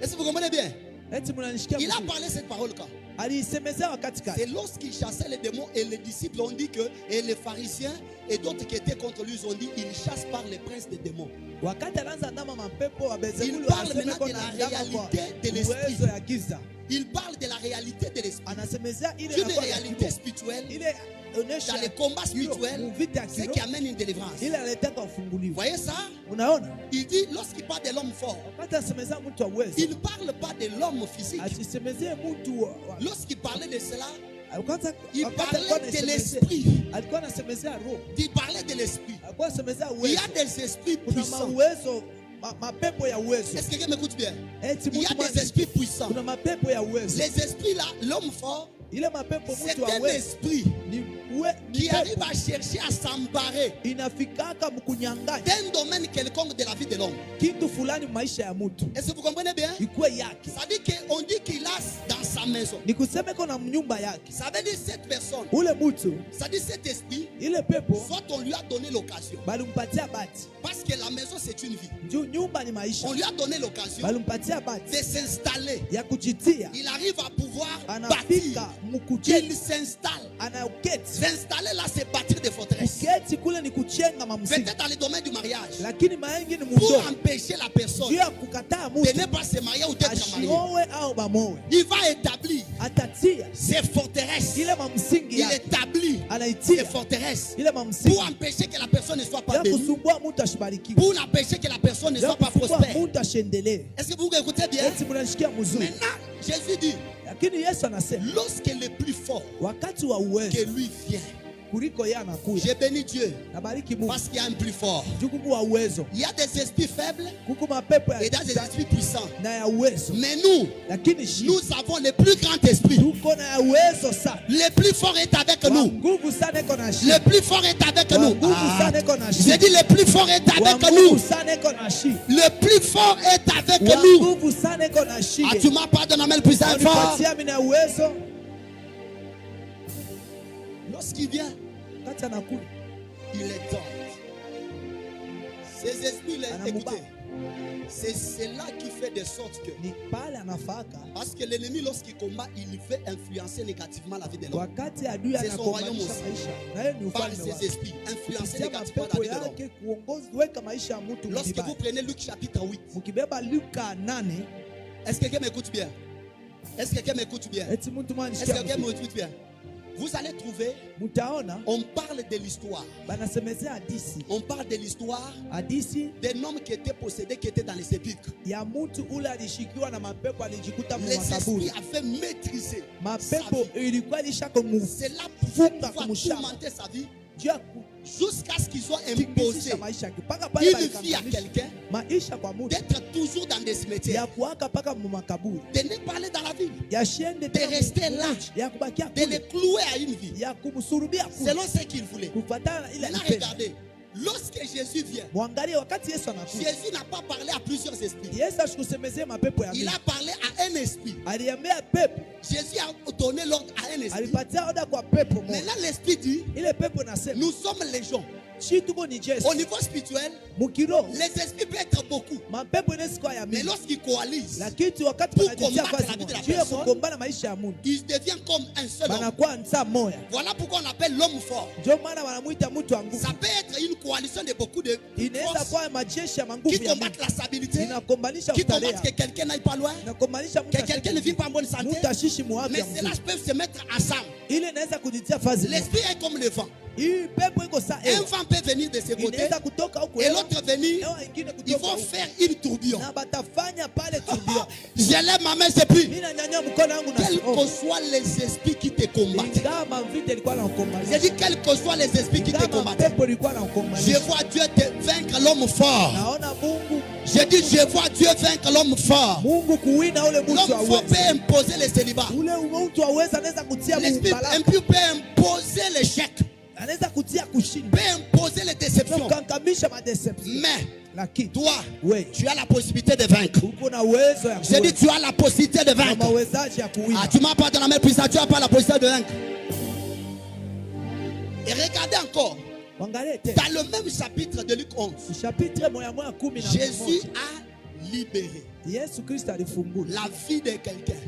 Est-ce que vous comprenez bien? Eti mnanishikia Il a vizuri. parlé cette parole quand? Alisemezea wakati C'est gani? lorsqu'il chassait les démons et les disciples ont dit que, et les pharisiens et d'autres qui étaient contre lui ont dit, il chasse par les princes des démons. Wakati anaanza ndama mapepo wa Il Beelzebuli parle wanasema maintenant iko de na la ndama réalité de kwa l'esprit. uwezo ya giza. Il parle de la réalité de l'esprit. Anasemezea ile Une inakuwa ya réalité kiroho. spirituelle Ile onyesha dans les combats kiroho, spirituels, vita ya c'est qui kiroho, amène une délivrance. ile aletaka Vous ufungulivu. voyez ça? Unaona? Il dit, lorsqu'il parle de l'homme fort, Wakati asemezea mtu wa uwezo, il ne parle pas de l'homme physique. asisemezee mtu Lorsqu'il parlait de cela, wakati il wakati alikuwa parlait de anasemezea- l'esprit. alikuwa anasemezea roho, Il parlait de l'esprit. alikuwa anasemezea Il y uwezo. a des esprits Kuna puissants. mauwezo, mapepo ya uwezo. Est-ce que quelqu'un m'écoute bien? Eti Il y a mtu des mmoja, esprits puissants. kuna mapepo ya uwezo. Les esprits là, l'homme fort, Ile mapepo c'est mtu wa un uwezo esprit ni qui arrive pepo à chercher à s'emparer inafikaka mkunyang'anya d'un domaine quelconque de la vie de l'homme. kitu fulani maisha ya mtu Est-ce que vous comprenez bien? ikuwe yake. Ça dit qu'on dit qu'il a dans sa maison. Ni kusema iko na nyumba yake. Ça veut dire cette personne, Ule mtu ça dit cet esprit, ile pepo soit on lui a donné l'occasion. balimpatia bati Parce que la maison c'est une vie. juu nyumba ni maisha, On lui a donné l'occasion balimpatia bati de s'installer. ya kujitia, Il arrive à pouvoir bâtir. anafika Il mukuketi, s'installe. anauketi. S'installer là, c'est bâtir des forteresses. Kuketi kule ni kuchenga mamsingi, Peut-être dans le domaine du mariage. lakini maengi ni Pour mdogo empêcher la personne juu ya kukataa de mtu ne pas se marier ou d'être marié. ashiowe au bamowe, Il va établir atatia ses forteresses. ile mamsingi Il yake, établit ses anaitia forteresses ile mamsingi pour empêcher que la personne ne soit pas ya bénie. kusumbua mtu ashibarikiwe, Pour empêcher que la personne ne ya soit pas kusumbua prospère. mtu ashendelee. Est-ce que vous écoutez bien? Eti mnashikia mzuri, Maintenant, Jésus dit, lakini Yesu anasema lorsque le plus fort wakati wa que uwezo lui vient, kuliko yeye anakuja. j'ai béni Dieu Nabariki Mungu parce qu'il y a un plus fort. juu kuku wa uwezo, Il y a des esprits faibles kuku mapepo et ya des esprits puissants. na ya uwezo, Mais nous, lakini shi nous avons le plus grand esprit. tuko na ya uwezo sana. Le plus fort est avec Wa nous. nguvu sana iko na shi, Le plus fort est avec wa nous. nguvu Ah. sana iko na shi, J'ai dit le plus fort est wa avec nguvu nous. sana iko na shi, Le plus fort est avec wa nous. nguvu sana iko na shi. Ah, tu m'as pas donné le plus fort. Unipatia mimi na uwezo. Lorsqu'il vient, Wakati anakuja il est temps. Ces esprits, là, Anamuba. écoutez, c'est cela qui fait de sorte que, ni pale anafaka, parce que l'ennemi, lorsqu'il combat, il veut influencer négativement la vie de l'homme. wakati adui C'est son royaume anakomalisha aussi. maisha, na yeye ni Par ufalme ses wake. esprits, influencer Kupitia négativement la mapepo vie de l'homme. yake kuongoza weka maisha ya mtu Lorsque vibaya. vous prenez Luc chapitre 8, Mkibeba Luka 8, est-ce que quelqu'un m'écoute bien? Est-ce que quelqu'un m'écoute bien? eti mtu mwana Est-ce que nishikia quelqu'un mzuri. m'écoute bien? Vous allez trouver, Mutaona on parle de l'histoire. banasemezea hadisi, On parle de l'histoire hadisi d'un homme qui était possédé, qui était dans les sépulcres. ya mtu ule alishikiwa na mapepo, alijikuta Les makaburi. esprits avaient maîtrisé sa Mapepo vie. ilikuwa ilishaka mu Cela pouvait Funga pouvoir kumshamba. tourmenter sa vie juu ya jusqu'à ce qu'ils ont imposé kutikisha maisha yake mpaka pale une vie à balikamilisha quelqu'un maisha kwa mtu d'être toujours dans des ya cimetières, kuwaka mpaka mu makaburi, de ne pas aller dans la ville, ya shiende de tena rester mu- là, ya kubakia de les kule, clouer à une vie, ya kumsurubia kule selon ce qu'il voulait. kufuatana na ile Maintenant, alipenda. regardez, lorsque Jésus vient, Mwangalie wakati Yesu anakuja, Jésus n'a pas parlé à plusieurs esprits. Yesu asikusemezee mapepo ya Il mingi, a parlé à un esprit. aliambia pepo, Jésus a donné l'ordre à un esprit. alipatia oda kwa pepo moja. Maintenant, l'esprit dit, Ile pepo nasema nous sommes légions. shi tuko ni Yesu Au niveau spirituel, mukiro, les esprits peuvent être beaucoup. mapepo inaweza kuwa ya Mais mingi, lorsqu'ils coalisent, lakini wakati Pour wanajitia combattre fasi la vie de la moja juu ya personne, kugombana maisha ya mtu, ils deviennent comme un seul homme. banakuwa nsa moya. Voilà pourquoi on appelle l'homme fort. Ndio maana wanamuita mtu wa nguvu. Ça peut être une coalition de beaucoup de Inaweza forces kuwa majeshi ya qui manguvu ya combattent Mungu, la stabilité, inakombanisha qui ustarea, combattent que quelqu'un n'aille pas loin, inakombanisha que quelqu'un ne vit pas en bonne santé. mtu ashishi Mais muafya cela mzuri. peut se mettre ensemble. Ile inaweza kujitia fazi moja. L'esprit est comme le vent. Ile Un vent peut venir de ce côté et l'autre venir. Ils vont faire une tourbillon. Je lève ma main, c'est plus. Quels que soient les esprits qui te combattent. J'ai dit quels que soient les esprits qui te combattent. Je vois Dieu te vaincre l'homme fort. J'ai dit je vois Dieu vaincre l'homme fort. L'homme fort peut imposer le célibat. L'esprit impur peut imposer l'échec. Peut imposer les déceptions. Mais toi, tu as la possibilité de vaincre. J'ai dit tu as la possibilité de vaincre. Ah, tu m'as pas dans la même puissance, tu n'as pas la possibilité de vaincre. Et regardez encore. Dans le même chapitre de Luc 11, Jésus a libéré la vie de quelqu'un.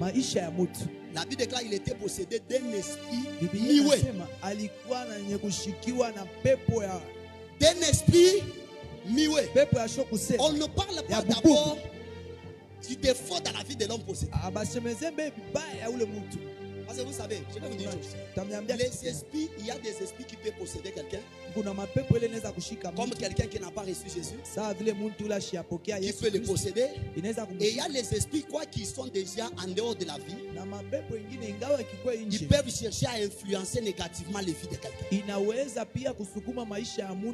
La vie de quelqu'un, il était possédé d'un esprit mioué. D'un esprit mioué. On ne parle pas d'abord du défaut dans la vie de l'homme possédé. Parce que vous savez, je vais vous dire une chose. Les esprits, il y a des esprits qui peuvent posséder quelqu'un. Comme quelqu'un qui n'a pas reçu Jésus, qui peut le posséder. Et il y a les esprits quoi qui sont déjà en dehors de la vie. Ils peuvent chercher à influencer négativement les vies de quelqu'un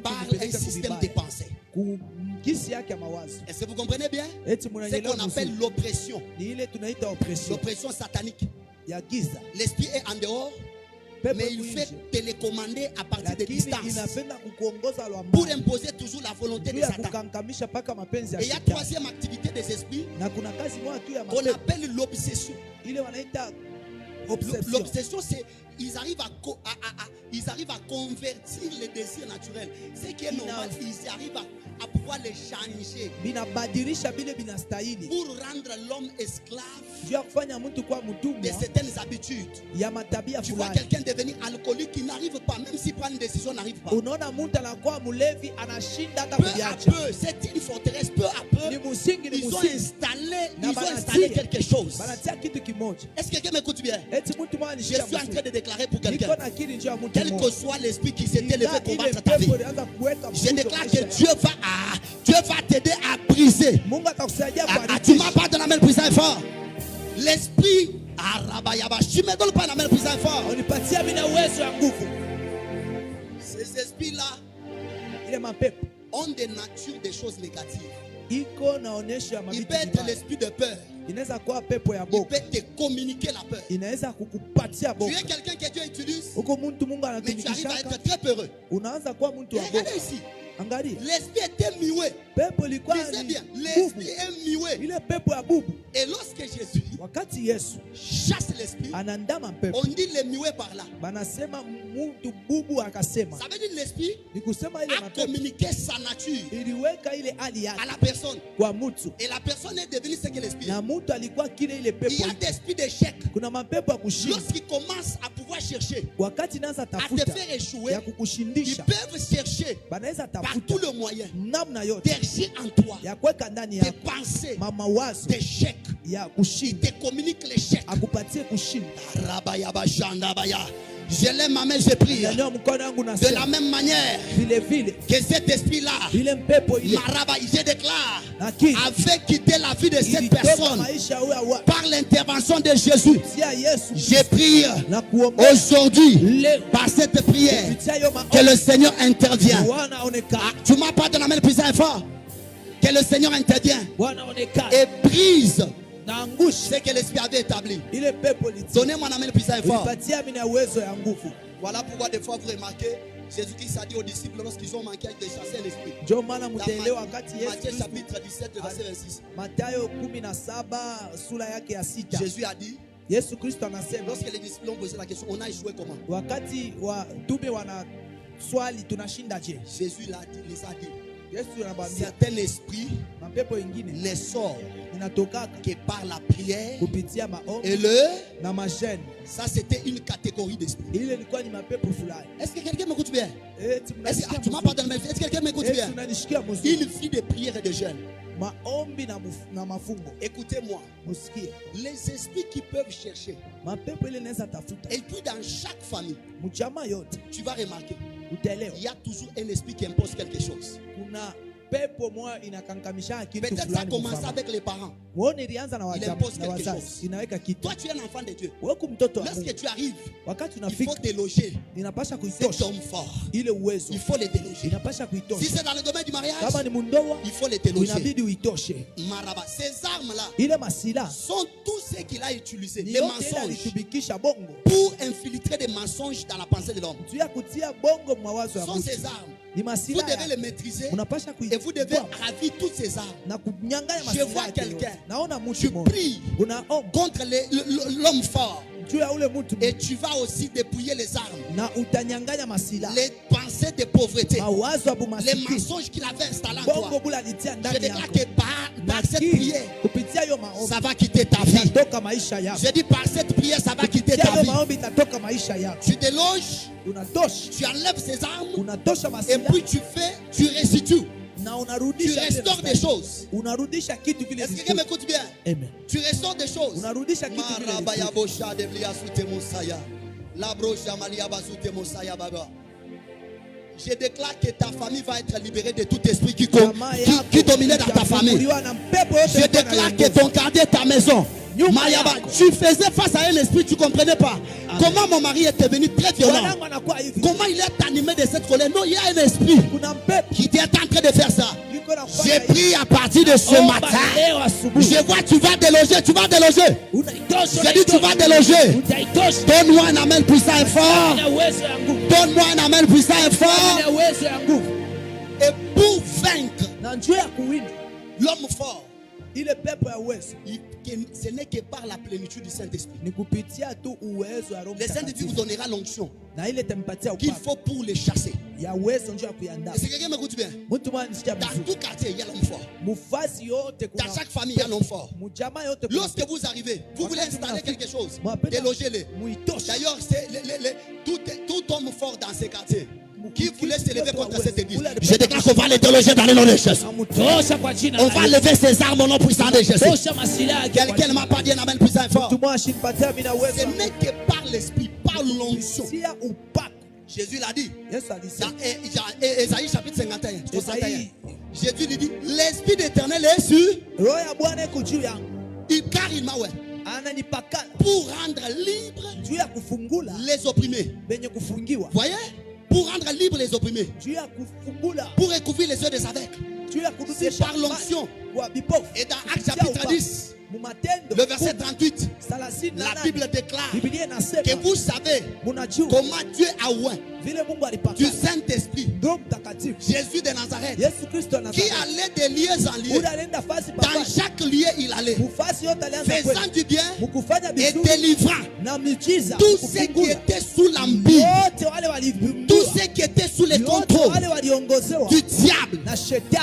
par un système de pensée. Est-ce que vous comprenez bien? C'est ce qu'on appelle l'oppression. L'oppression satanique. L'esprit est en dehors, mais il fait télécommander à partir de distance pour imposer toujours la volonté de Satan. Et il y a troisième activité des esprits qu'on appelle l'obsession. L'obsession, c'est ils arrivent à convertir les désirs naturels. Ce qui est normal, ils arrivent à pouvoir les changer pour rendre l'homme esclave de certaines habitudes. Tu vois quelqu'un devenir alcoolique qui n'arrive pas, même s'il prend une décision, n'arrive pas. Peu à peu, c'est une forteresse, peu à peu, ils ont installé quelque chose. Est-ce que quelqu'un m'écoute bien? Je suis en train de déclarer pour quelqu'un, quel que soit l'esprit qui s'est élevé combattre ta vie, je déclare que Dieu va t'aider à briser. Tu m'as pas donné la même puissance fort. L'esprit, tu me donnes pas la même puissance fort. Ces esprits-là ont des natures des choses négatives. Il peut être l'esprit de peur. Il peut te communiquer la peur. Tu es quelqu'un que Dieu utilise, mais tu arrives à être très peureux. Regardez ici. L'esprit était muet. Lisez bien. L'esprit est muet. Et lorsque Jésus chasse l'esprit, on dit le muet par là. Ça veut dire l'esprit a communiqué sa nature à la personne. Et la personne est devenue ce que l'esprit est. Il y a des esprits d'échec. Lorsqu'ils commencent à pouvoir chercher à te faire échouer, ils peuvent chercher par tous les moyens d'agir en toi, tes pensées, d'échec. Il te communique l'échec. Je lève ma main, je prie. De la même manière que cet esprit-là, je déclare, avait quitté la vie de cette personne par l'intervention de Jésus. Je prie aujourd'hui, par cette prière, que le Seigneur intervienne. Tu m'as pas de la main puissante et fort. Que le Seigneur intervienne et brise ce que l'esprit avait établi. Donnez-moi la main puissante et fort. Voilà pourquoi des fois vous remarquez, Jésus-Christ a dit aux disciples lorsqu'ils ont manqué de chasser l'esprit. Dans Matthieu chapitre 17, verset 26. Jésus a dit, lorsque les disciples ont posé la question, on a échoué comment? Jésus les a dit, certains esprits ne sortent que par la prière et ça c'était une catégorie d'esprit. Est-ce que quelqu'un m'écoute bien? Tu m'as pas donné. Est-ce que quelqu'un m'écoute bien? Une vie de prière et de jeûne. Écoutez-moi, les esprits qui peuvent chercher, et puis dans chaque famille, tu vas remarquer, il y a toujours un esprit qui impose quelque chose. Peut-être ça a commencé avec les parents. Il impose quelque chose. Toi, tu es un enfant de Dieu. Lorsque tu arrives, il faut déloger cet homme fort. Il faut les déloger. Si c'est dans le domaine du mariage, il faut les déloger. Maraba, ces armes-là sont tous ceux qu'il a utilisés. Les mensonges pour infiltrer des mensonges dans la pensée de l'homme. Ce sont ces armes. Vous devez les maîtriser et vous devez ravir toutes ces armes. Je vois quelqu'un, tu pries contre l'homme fort et tu vas aussi dépouiller les armes, les pensées de pauvreté, les mensonges qu'il avait installés en toi. Je déclare que par cette prière, ça va quitter ta vie. Je dis par cette prière, ça va quitter ta vie. Tu déloges, tu enlèves ces armes et puis tu restitues. Tu restaures des choses. Est-ce que quelqu'un m'écoute bien? Amen. Tu restaures des choses. Je déclare que ta famille va être libérée de tout esprit qui dominait dans ta famille. Je déclare que ton quartier, ta maison, Mayaba, tu faisais face à un esprit, tu ne comprenais pas. Comment mon mari est devenu très violent? Comment il est animé de cette colère? Non, il y a un esprit qui est en train de faire ça. J'ai pris à partir de ce matin. Je vois, tu vas déloger, tu vas déloger. J'ai dit, tu vas déloger. Donne-moi un amen puissant et fort. Donne-moi un amen puissant et fort. Et pour vaincre l'homme fort, ce n'est que par la plénitude du Saint-Esprit. Le Saint-Esprit vous donnera l'onction qu'il faut pour les chasser. Est-ce que quelqu'un m'écoute bien? Dans tout quartier, il y a l'homme fort. Dans chaque famille, il y a l'homme fort. Lorsque vous arrivez, vous voulez installer quelque chose, délogez-les. D'ailleurs, tout homme fort dans ces quartiers qui voulait s'élever contre cette église, je déclare qu'on va les déloger dans le nom de Jésus. On va lever ces armes au nom puissant de Jésus. Quelqu'un ne m'a pas dit un amen puissant et fort. Ce n'est que par l'esprit, par l'onction. Jésus l'a dit dans Ésaïe chapitre 51. Jésus lui dit, l'esprit d'Éternel est sur car il m'a pour rendre libre les opprimés. Voyez? Pour rendre libre les opprimés, pour recouvrir les yeux des aveugles, c'est par l'onction. Et dans Actes chapitre 10, le verset 38, la Bible déclare que vous savez comment Dieu a oint du Saint-Esprit Jésus de Nazareth, qui allait de lieu en lieu. Dans chaque lieu il allait, faisant du bien et délivrant tous ceux qui étaient sous l'empire, tous ceux qui étaient sous les contrôles du diable.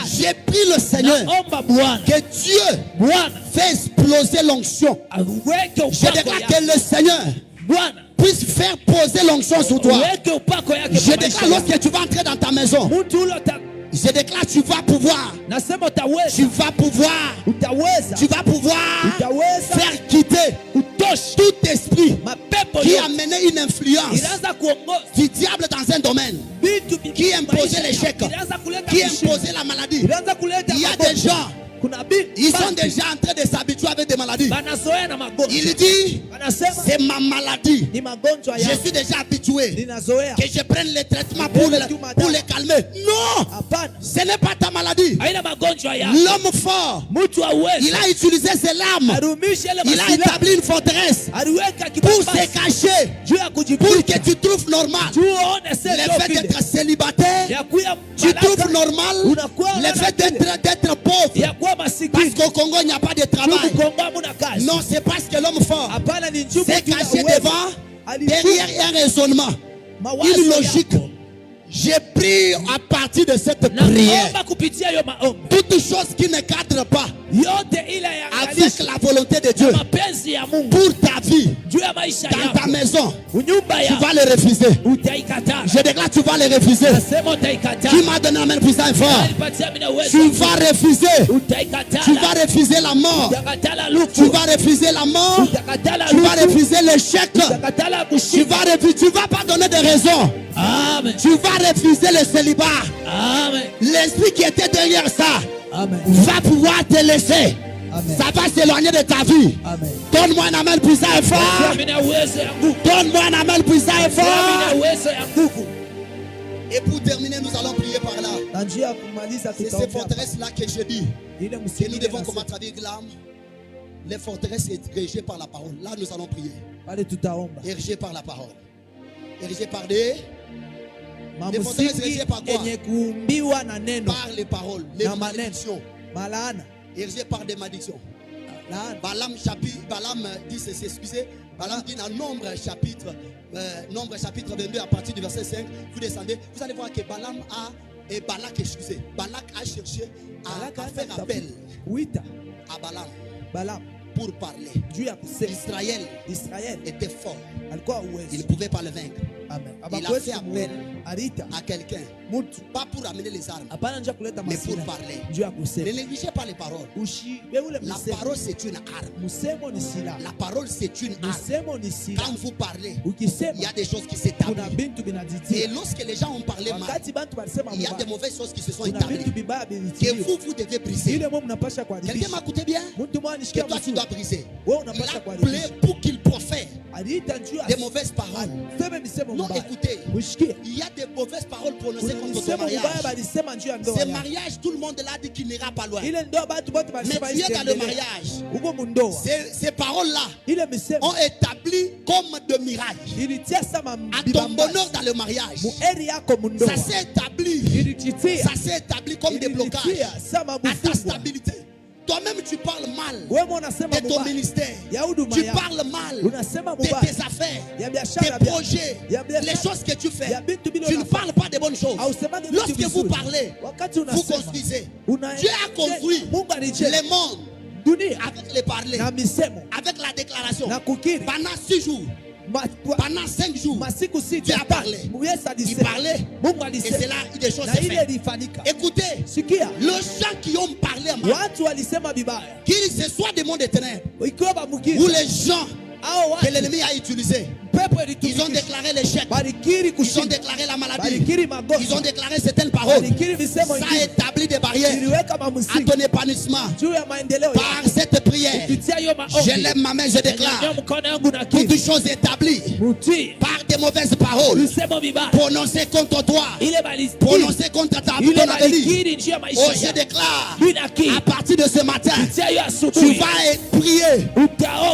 J'ai pris le Seigneur que Dieu fait exploser l'onction. Je déclare que le Seigneur puisse faire poser l'onction sur toi. Je déclare lorsque tu vas entrer dans ta maison, je déclare tu vas pouvoir faire quitter tout esprit qui a mené une influence du diable dans un domaine, qui imposait l'échec, qui imposait la maladie. Il y a des gens, ils sont déjà en train de s'habituer avec des maladies. Il dit, c'est ma maladie. Je suis déjà habitué que je prenne les traitements pour les calmer. Non, ce n'est pas ta maladie. L'homme fort, il a utilisé ses larmes. Il a établi une forteresse pour se cacher, pour que tu trouves normal le fait d'être célibataire. Tu trouves normal le fait d'être pauvre. Parce qu'au Congo, il n'y a pas de travail. Non, c'est parce que l'homme fort s'est caché derrière un raisonnement, une logique. J'ai pris à partir de cette prière toute chose qui ne cadre pas avec la volonté de Dieu pour ta vie. dans ta maison, tu vas les refuser. Je déclare, tu vas les refuser. Qui m'a donné la main puissante et fort? Tu vas refuser. Tu vas refuser la mort. Tu vas refuser la mort. Tu vas refuser l'échec. Tu vas pas donner de raison. Amen. Tu vas refuser le célibat. Amen. L'esprit qui était derrière ça Amen. va pouvoir te laisser. Amen. Ça va s'éloigner de ta vie. Amen. Donne-moi un amen puissant et fort. Donne-moi un amen puissant et fort. Et pour terminer, nous allons prier par là. C'est ces forteresses-là que je dis. Que nous devons combattre avec l'âme. Les forteresses érigées par la parole. Là, nous allons prier. Érigées par la parole. Érigées par des... Les forteresses érigées par quoi? Par les paroles. Les malédictions. Érigées par des malédictions. Balaam dit ceci, excusez. Balaam dit dans Nombre chapitre 22 à partir du verset 5, vous descendez, vous allez voir que Balaam et Balak, excusez, Balak a cherché à faire appel à Balaam pour parler. Israël était fort. Il ne pouvait pas le vaincre. Il a fait appel à quelqu'un, pas pour amener les armes, mais pour parler. Ne négligez pas les paroles. La parole c'est une arme. La parole c'est une arme. Quand vous parlez, il y a des choses qui s'établissent. Et lorsque les gens ont parlé mal, il y a des mauvaises choses qui se sont établies que vous devez briser. Quelqu'un m'a écouté bien? Que toi tu dois briser. Il a appelé pour qu'il profère des mauvaises paroles. Non, écoutez, il y a des mauvaises paroles prononcées contre ton mariage. Ce mariage, tout le monde l'a dit qu'il n'ira pas loin. Mais tu es dans le mariage. Ces paroles-là ont établi comme de miracles à ton bonheur dans le mariage. Ça s'est établi comme des blocages à ta stabilité. Toi-même tu parles mal de ton ministère. Tu parles mal de tes affaires, tes projets, les choses que tu fais. Tu ne parles pas des bonnes choses. Lorsque vous parlez, vous construisez. Dieu a construit le monde avec les parler, avec la déclaration. Pendant 6 jours, pendant 5 jours, tu as parlé. Il parlait. Et c'est là que des choses se font. Écoutez, les gens qui ont parlé mal, qu'ils se soient des mondes des ténèbres, ou les gens que l'ennemi a utilisés, ils ont déclaré l'échec, ils ont déclaré la maladie, ils ont déclaré certaines paroles. Ça a établi des barrières à ton épanouissement. Par cette prière, je lève ma main, je déclare toutes choses établies par des mauvaises paroles prononcées contre toi, prononcées contre ton avenir. Oh, je déclare à partir de ce matin, tu vas prier,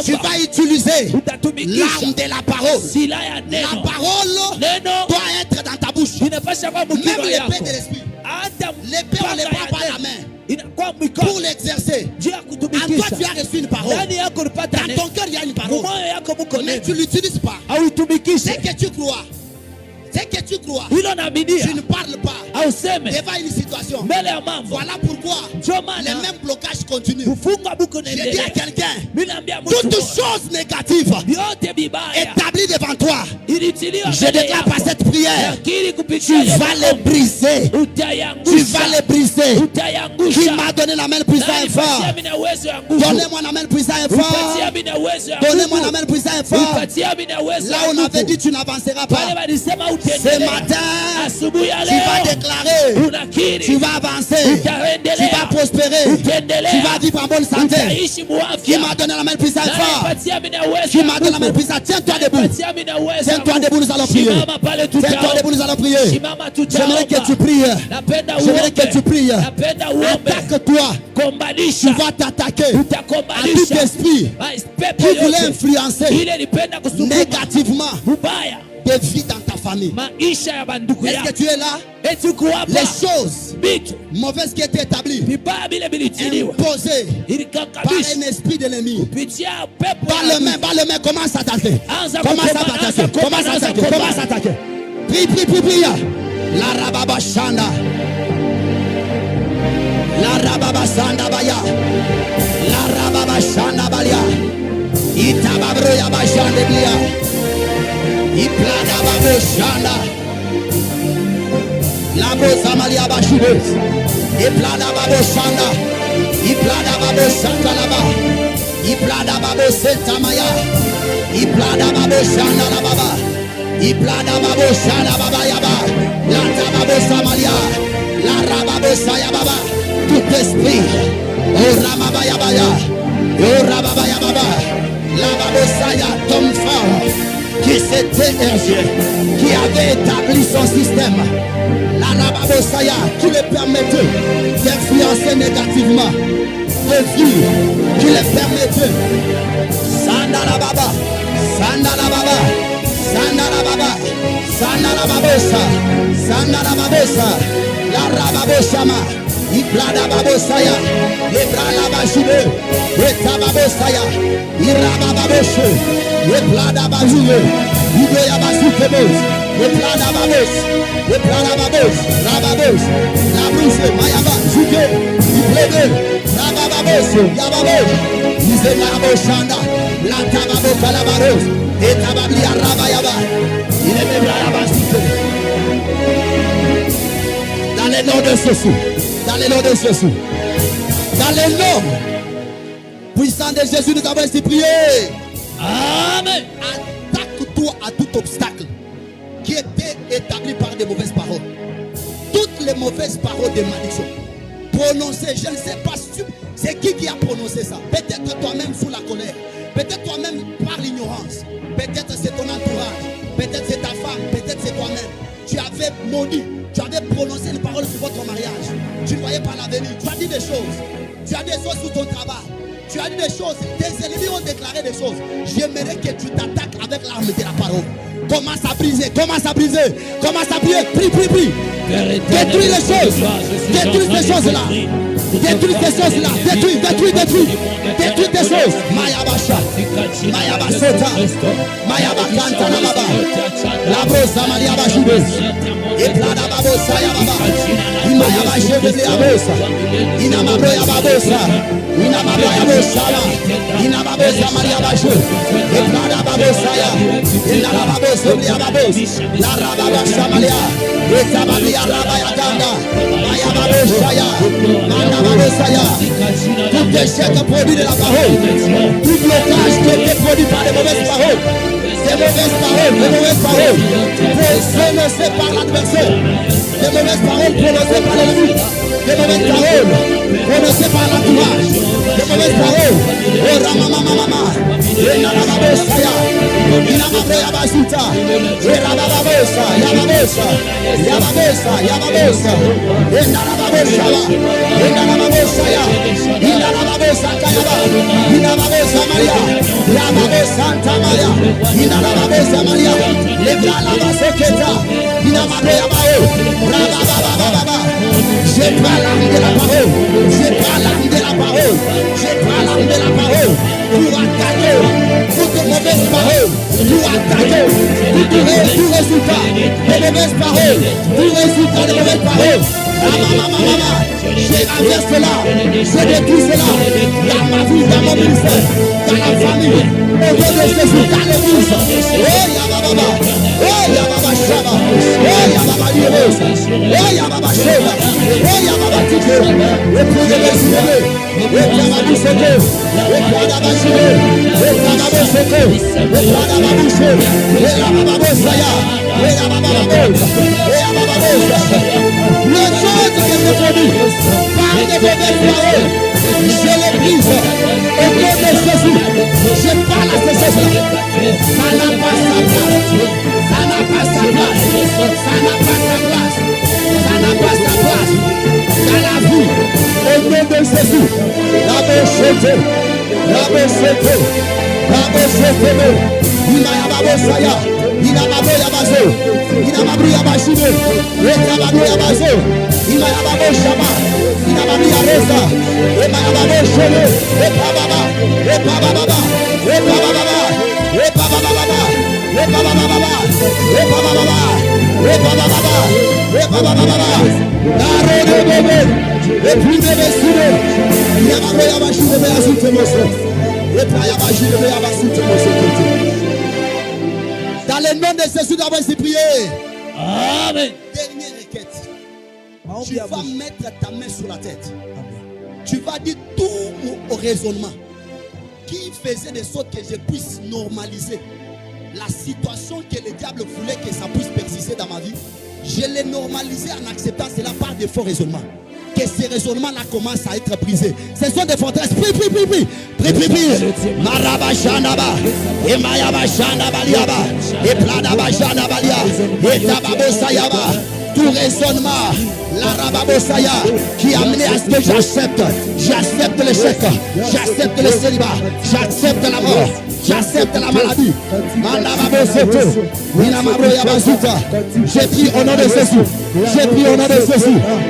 tu vas utiliser l'arme de la parole. La parole doit être dans ta bouche. Même l'épée de l'esprit. L'épée, on ne prend pas la main pour l'exercer. En toi, tu as reçu une parole. Dans ton cœur, il y a une parole. Mais tu ne l'utilises pas. C'est que tu crois. C'est que tu crois. Tu ne parles pas devant une situation. Voilà pourquoi les mêmes blocages continuent. Je dis à quelqu'un, toute chose négative établie devant toi, je déclare par cette prière, tu vas les briser. Tu vas les briser. Qui m'a donné la main puissante et fort? Donnez-moi la main puissante et fort. Donnez-moi la main puissante et fort. Là on avait dit tu n'avanceras pas. Ce matin, tu vas déclarer, tu vas avancer, tu vas prospérer, tu vas vivre en bonne santé. Qui m'a donné la main puissante et fort? Qui m'a donné la main puissante? Tiens-toi debout. Tiens-toi debout, nous allons prier. Tiens-toi debout, nous allons prier. J'aimerais que tu pries. J'aimerais que tu pries. Attaque-toi. Tu vas t'attaquer à tout esprit qui voulait influencer négativement des vies dans ta famille. Est-ce que tu es là? Les choses mauvaises qui étaient établies, imposées par un esprit de l'ennemi. Par le main, commence à attaquer. Commence à attaquer. Prie. La rababa shanda. La rababa shanda baya. La rababa shanda baya. Itababro Yabashande Bia. Iplada Babo Shanda. Labo Samalia Bashibe. Iplada Babo Shanda. Iplada Babo Shanda Laba. Iplada Babo Sentamaya. Iplada Babo Shanda Laba. Iplada Babo Shanda Baba Yaba. Lata Babo Samalia. La Rababo Saya Baba. Tout esprit. Oh Ramabaya Baya. Oh Rababaya Baba. La Babo Saya, Tom fort qui s'était érigé, qui avait établi son système. La Rababo Saya qui le permettait d'influencer négativement le vie, qui le permettait. Sandala Baba, Sandala Baba, Sandala Baba, Sandala Babosa, Sandala Babosa, la Rababo Shama, Iplada Babosaya, Ibrala Bajube, Eta Babosaya, Iraba Baboshe, Iplada Bajube, Idoya Basukebos, Iplada Babos, Iplada Babos, Rababos, Labuse, Mayaba, Juke, Iplede, Rabababos, Yababos, Izenabo Shanda, Lata Babo Calabaros, Eta Bablia Rabayaba, il est même là-bas. Dans le nom de Jésus, dans le nom de Jésus, dans le nom puissant de Jésus, nous avons ainsi prié. Amen. Attaque-toi à tout obstacle qui était établi par des mauvaises paroles. Toutes les mauvaises paroles de malédiction prononcées, je ne sais pas c'est qui a prononcé ça. Peut-être toi-même sous la colère, peut-être toi-même par l'ignorance, peut-être c'est ton entourage, peut-être c'est ta femme, peut-être c'est toi-même. Tu avais maudit, tu avais prononcé une parole sur votre mariage. Tu ne voyais pas l'avenir, tu as dit des choses. Tu as des choses sur ton travail. Tu as dit des choses, tes ennemis ont déclaré des choses. J'aimerais que tu t'attaques avec l'arme de la parole. Commence à briser, commence à briser, commence à prier, prie, prie, prie. Détruis les choses, détruis ces choses-là. Détruis ces choses-là, détruis, détruis, détruis. Détruis tes choses. Mayabasha, Mayabasota, Mayabakanta Nababa, Labrosa Mariabashube, Eplada Babosa Yababa, Imayabashe de Abosa, Inamabroya Babosa, Inamabroya Bosala, Inababosa Mariabashe, Eplada Babosa, Inababosa Babos, La Rababasha Malia, Etababia Rabayaganda, Mayababosaya, Manababosaya, tout échec produit de la parole, tout blocage qui était produit par les mauvaises paroles, ces mauvaises paroles prononcées par l'adversaire, des mauvaises paroles prononcées par l'ennemi, des mauvaises paroles prononcées par l'entourage, des mauvaises paroles, oh Ramamamama, Enalababosaya, Inamaboya Basuta, Erababosa, Yababosa, Yababosa, Yababosa, Enalababosaya, Enalababosaya, Inalababosa Kayaba, Inalababosa Maria, Yababosa Santa Maria, Inalababosa Maria, Lebralabaseketa, Inamaboya Bao, Rababababa. J'ai pas l'âme de la parole, j'ai pas l'âme de la parole, j'ai pas l'âme de la parole pour attaquer toutes mauvaises paroles, pour attaquer tout résultat des mauvaises paroles, tout résultat des mauvaises paroles. Je renverse cela, je détruis cela dans ma vie, dans mon ministère, dans la famille, au nom de Jésus, dans l'église. Oh Yababa, oh Yababa Shaba, oh Yababa Yabos, oh Yababa Sheba, oh Yababa Tike, et pour les résumer, et Yababa Seke, et Yababa Shebe, et Yababa Seke, et Yababa Bouche, et Yababa Bosaya, et Yababa Bos, et Yababa Bos. Le chose qui est produit par des mauvaises paroles, je les brise au nom de Jésus. Je parle à ces choses-là. Ça n'a pas sa place. Ça n'a pas sa place. Ça n'a pas sa place. Ça n'a pas sa place dans la vie. Au nom de Jésus. La bochette. La bochette. La bochette. Imayababosaya. Inamaboyabazo. Inamabruyabashide. Etababoyabazo. Imayababoshama. Inamabriyabosa. Emayababoshele. Epababa. Epababa. Epababa. Epababa. Epababa. Epababa. Epababa. Epababa. Darodebebe. Eprimebeside. Inamabruyabashide beasutemoso. Dans le nom de Jésus, nous avons ainsi prié. Amen. Dernière requête. Tu vas mettre ta main sur la tête. Tu vas dire tout mon raisonnement qui faisait de sorte que je puisse normaliser la situation que le diable voulait que ça puisse persister dans ma vie. Je l'ai normalisé en acceptant cela par des faux raisonnements. Que ces raisonnements-là commencent à être brisés. Ce sont des forteresses. Prie. Marabashandaba, Emayabashandabaliaba, Epladabashandabalia, Etababosayaba. Tout raisonnement, l'Arababosaya, qui a amené à ce que j'accepte l'échec, j'accepte le célibat, j'accepte la mort, j'accepte la maladie. J'ai pris au nom de Jésus,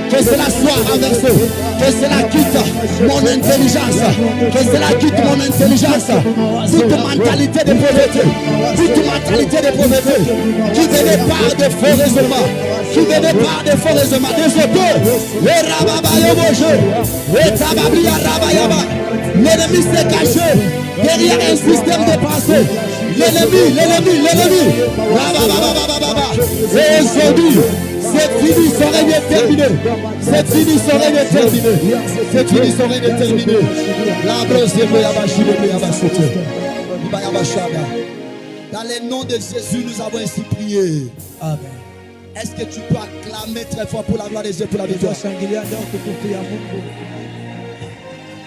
que cela soit renversé, que cela quitte mon intelligence, toute mentalité de pauvreté, qui venait par de faux raisonnements, des autos, les rababayobojé, les tabablia rabayaba. L'ennemi s'est caché derrière un système de pensée. L'ennemi. Et aujourd'hui, c'est fini, son règne est terminé. C'est fini, son règne est terminé. La brosse de dans le nom de Jésus, nous avons ainsi prié. Amen. Est-ce que tu peux acclamer très fort pour la gloire de Dieu, pour la victoire?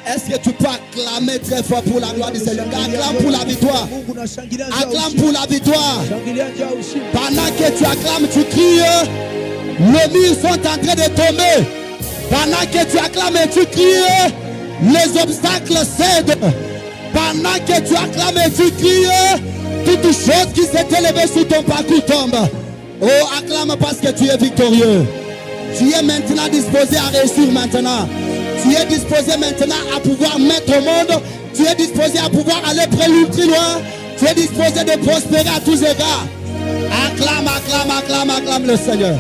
Est-ce que tu peux acclamer très fort pour la gloire du Seigneur? Acclame pour la victoire. Acclame pour la victoire. Pendant que tu acclames, tu cries. Les murs sont en train de tomber. Pendant que tu acclames et tu cries, les obstacles cèdent. Pendant que tu acclames et tu cries, toute chose qui s'est élevée sur ton parcours tombe. Oh, acclame parce que tu es victorieux. Tu es maintenant disposé à réussir maintenant. Tu es disposé maintenant à pouvoir mettre au monde. Tu es disposé à pouvoir aller très loin. Tu es disposé de prospérer à tous égards. Acclame le Seigneur.